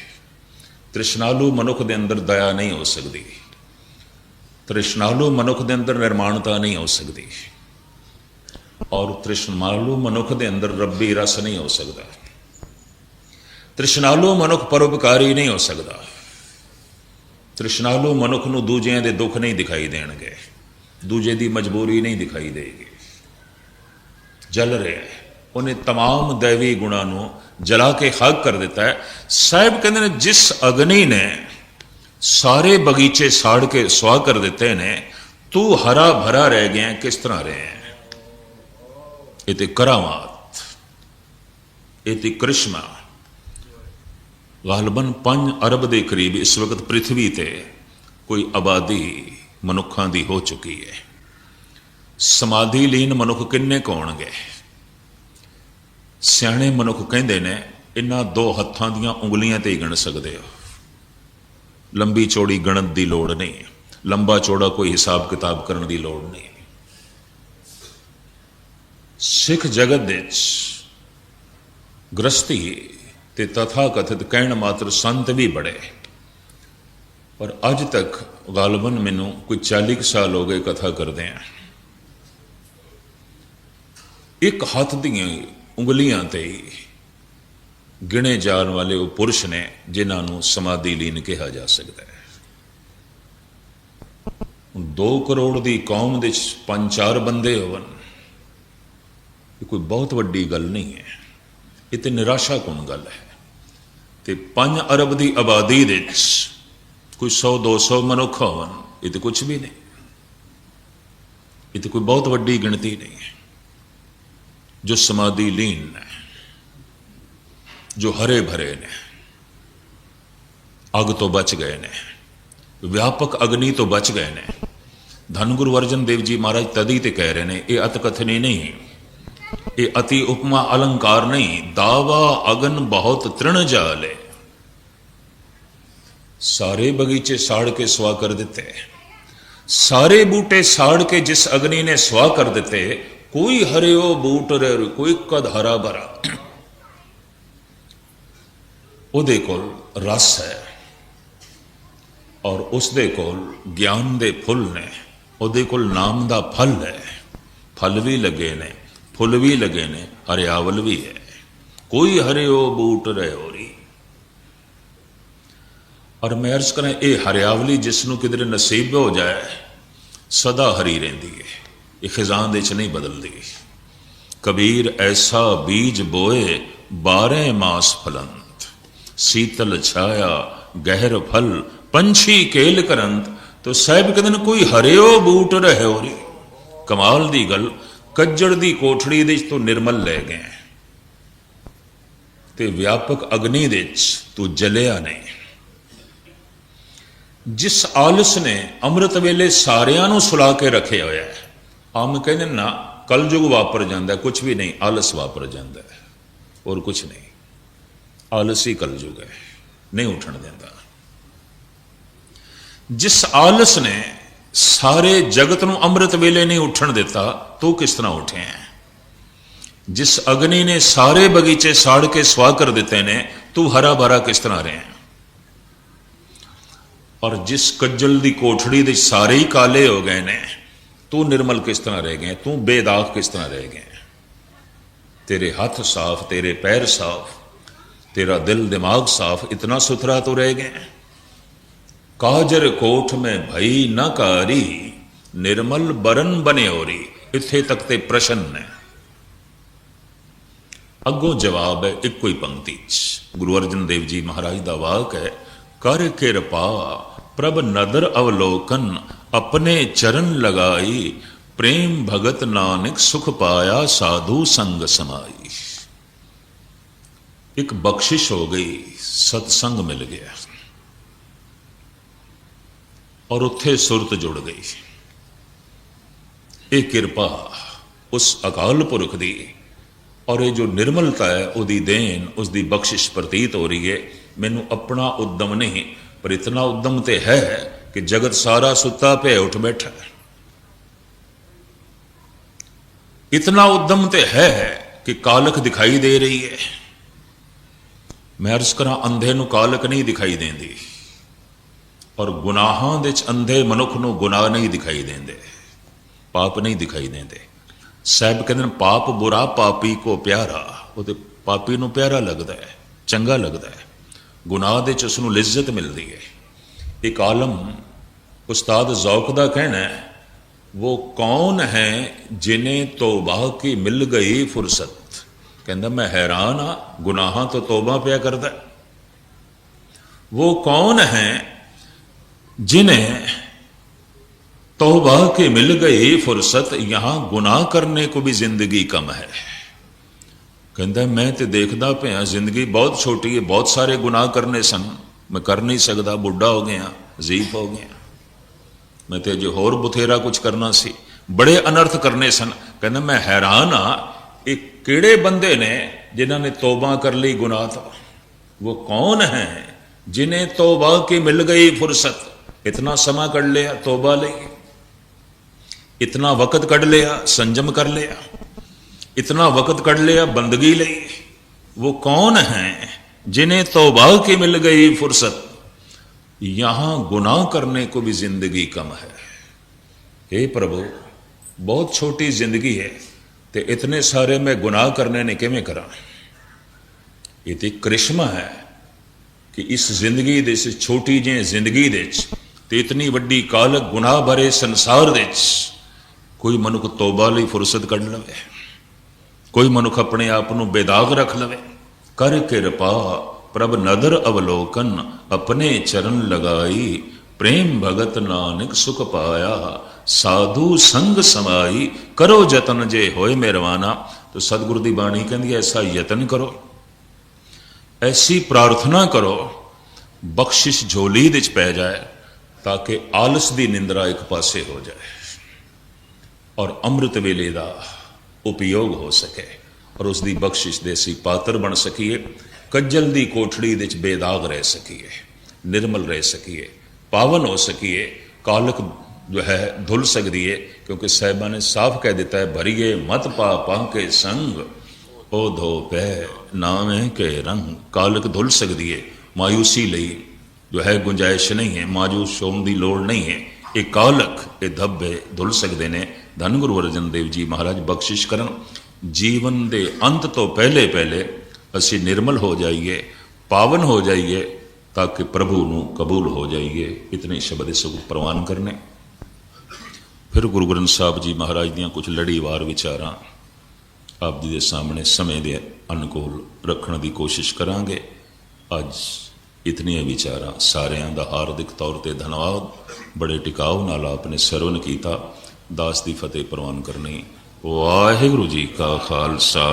तृष्णालु मनुख दे अंदर दया नहीं हो सकती, तृष्णालु मनुख दे अंदर निर्माणता नहीं हो सकती, और तृष्णालु मनुख दे अंदर रब्बी रस नहीं हो सकता। तृष्णालु मनुख परोपकारी नहीं हो सकता। तृष्णालु मनुख नूं दूजिਆਂ दे दुख नहीं दिखाई देणगे, दूजे दी मजबूरी नहीं दिखाई देगी। जल रहा है, उन्हें तमाम दैवी गुणां नूं जला के खाक कर दिता है। साहिब कहते हैं जिस अग्नि ने सारे बगीचे साड़ के सुहा कर दिते ने, तू हरा भरा रह गया, किस तरह रहे हैं? ये तो करामात, ये तो करिश्मा। गालबन 5 अरब के करीब इस वक्त पृथ्वी ते कोई आबादी मनुखों की हो चुकी है। समाधि लीन मनुख किन्ने कौन गए? सियाणे मनुख कहते ने इन्हां 2 हत्थां दीयां उंगलियां ते ही गिण सकते हो, लंबी चौड़ी गणत की लोड़ नहीं, लंबा चौड़ा कोई हिसाब किताब करने की लोड़ नहीं। सिख जगत दे गृहस्थी ते तथा कथित कहण मात्र संत भी बड़े, पर अज तक गालबन मैनू कोई 40 साल हो गए कथा करदे हैं। एक हाथ दी उंगलियां ते गिणे जाने वाले वो पुरुष ने जिन्होंने समाधि लीन कहा जा सकता है। 2 करोड़ की कौम दे 5-4 बंदे होवन, कोई बहुत वड्डी गल नहीं है, ये तो निराशाकुन गल है। ते 5 अरब की आबादी दे कोई 100-200 मनुख होवन, ये तो कुछ भी नहीं, ये तो कोई बहुत वड्डी गिनती नहीं है। जो समाधि लीन है, जो हरे भरे ने, अग तो बच गए ने, व्यापक अग्नि तो बच गए ने। धन गुरु अर्जन देव जी महाराज तदी ते कह रहे हैं, ये अतकथनी नहीं, ये अति उपमा अलंकार नहीं, दावा अगन बहुत तृण जाले। सारे बगीचे साड़ के सुहा कर देते, सारे बूटे साड़ के जिस अग्नि ने सुहा कर देते, कोई हरियो बूट रह, कोई कद हरा भरा, उहदे कोल रस है, और उसदे कोल ज्ञान दे फुल ने, उहदे कोल नाम दा फल है, फल भी लगे ने, फुल भी लगे ने, हरियावल भी है, कोई हरियो बूट रहे हो रही। और मैं अर्ज करें, ये हरियावली जिसनों किधरे नसीब हो जाए सदा हरी रहिंदी है, ये खिजान दे च नहीं बदलती। कबीर ऐसा बीज बोए 12 मास फलंत, शीतल छाया गहर फल पंछी केल करंत। तो साहिब कहते हैं कोई हरियो बूट रहे हो रही। कमाल दी गल, कज्जड़ दी कोठड़ी दे तो निर्मल ले गए, ते व्यापक अग्नि दे तू जलिया नहीं। जिस आलस ने अमृत वेले सारियां नूं सुला के रखे होया है, आम कहते ना कलयुग वापर जाता है, कुछ भी नहीं, आलस वापर जाता है, और कुछ नहीं। आलस ही कलयुग है, नहीं उठन देता। जिस आलस ने सारे जगत नूं अमृत वेले नहीं उठन देता, तो किस तरह उठे हैं? जिस अग्नि ने सारे बगीचे साड़ के सुहा कर देते ने, तू हरा भरा किस तरह रहे हैं? और जिस कज्जल दी कोठड़ी दे सारे ही काले हो गए ने, तू निर्मल किस तरह रह गए? तू बेदाग किस तरह रह गए? तेरे हाथ साफ, तेरे पैर साफ, तेरा दिल दिमाग साफ, इतना सुथरा तो रह गए। काजर कोठ में भई न कारी, निर्मल बरन बने ओरी। इत्थे तक ते प्रश्न ने, अगों जवाब है इको ही पंक्ति च। गुरु अर्जन देव जी महाराज का वाक है, कर किरपा प्रभ नदर अवलोकन, अपने चरण लगाई, प्रेम भगत नानक सुख पाया, साधु संग समाई। एक बख्शिश हो गई, सत्संग मिल गया और उत्थे सुरत जुड़ गई। ये किरपा उस अकाल पुरख दी, और ये जो निर्मलता है उसकी देन, उसकी बख्शिश प्रतीत हो रही है। मैनू अपना उद्यम नहीं, पर इतना उद्यम तो है कि जगत सारा सुता पे उठ बैठा है। इतना उद्यम तो है कि कालक दिखाई दे रही है। मैं अर्ज करा, अंधे नू कालक नहीं दिखाई देंदी, और गुनाहां दे च अंधे मनुख नू गुनाह नहीं दिखाई देंदे, पाप नहीं दिखाई देंदे। साहब कहते हैं पाप बुरा पापी को प्यारा, वो तो पापी नू प्यारा लगता है, चंगा लगता है। गुनाह दे च उसनू लिज्जत मिलती है। एक आलम उस्ताद ज़ौक दा कहना है, वो कौन है जिन्हें तौबा की मिल गई फुरसत। कहता मैं हैरान हाँ, गुनाहां तो तौबा पिया करता है। वो कौन है जिन्हें तौबा की मिल गई फुर्सत, यहां गुनाह करने को भी जिंदगी कम है। कहता मैं तो देखता पे जिंदगी बहुत छोटी है, बहुत सारे गुनाह करने सन, मैं कर नहीं सकता, बुढ़ा हो गया, अजीब हो गया, मैं तो अजे होर बथेरा कुछ करना सी, बड़े अनर्थ करने सन। कहता मैं हैरान हाँ, एक किड़े बंदे ने जिन्होंने ने तौबा कर ली गुनाह तो। वो कौन है जिन्हें तौबा की मिल गई फुर्सत। इतना समा कर लिया तौबा ले, इतना वक़्त कढ़ लिया संजम कर लिया, इतना वक़्त कढ़ लिया बंदगी ले। वो कौन है जिन्हें तौबा की मिल गई फुर्सत, यहां गुनाह करने को भी जिंदगी कम है। हे प्रभु, बहुत छोटी जिंदगी है, तो इतने सारे मैं गुनाह करने ने किवें करा। ये तो करिश्मा है कि इस जिंदगी दे, इस छोटी जी जिंदगी दे ते इतनी वड्डी कालक गुनाह भरे संसार दे कोई मनुख तौबा लई फुरसत कढ़ लवे, कोई मनुख अपने आप को बेदाग रख लवे। कर किरपा प्रभ नदर अवलोकन, अपने चरण लगाई, प्रेम भगत नानक सुख पाया, साधु संग समाई। करो जतन जे होए मेहरबाना। तो सतगुरु की बाणी कहती है ऐसा यतन करो, ऐसी प्रार्थना करो, बख्शिश झोली विच पै जाए, ताकि आलस की निंद्रा एक पासे हो जाए और अमृत वेले का उपयोग हो सके, और उसकी बख्शिश दे असीं पात्र बन सकीए। कज्जल की कोठड़ी विच बेदाग रह सकीए, निर्मल रह सकीए, पावन हो सकीए। कालक जो है धुल सकती है, क्योंकि साहिबा ने साफ कह दिता है, भरिए मत पा पांके संग, ओ धो पै नावे के रंग। कालक धुल सकती है, मायूसी लई जो है गुंजाइश नहीं है, मायूस होने की लोड़ नहीं है। ये कालक ये धब्बे धुल सकते हैं। धन गुरु अर्जन देव जी महाराज बख्शिश करन, जीवन के अंत तो पहले पहले असी निर्मल हो जाइए, पावन हो जाइए, ताकि प्रभु नू कबूल हो जाइए। इतने शब्द सुख प्रवान करने। फिर गुरु ग्रंथ साहब जी महाराज दियाँ कुछ लड़ीवार विचारां आप जी के सामने समय के अनुकूल रखने की कोशिश करांगे। अज इतनियां विचारां सारियां दा हार्दिक तौर पर धन्यवाद। बड़े टिकाऊ नाल आपने सरवण कीता। दास की फतेह प्रवान करनी। वाहिगुरू जी का खालसा,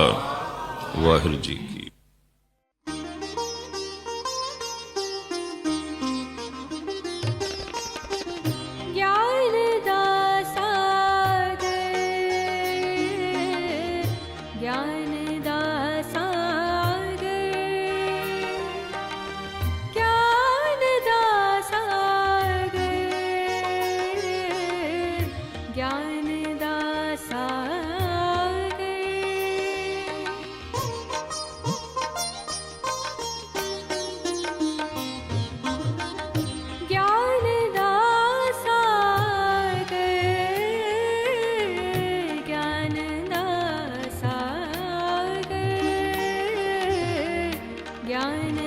वाहिगुरू जी की। ज्ञान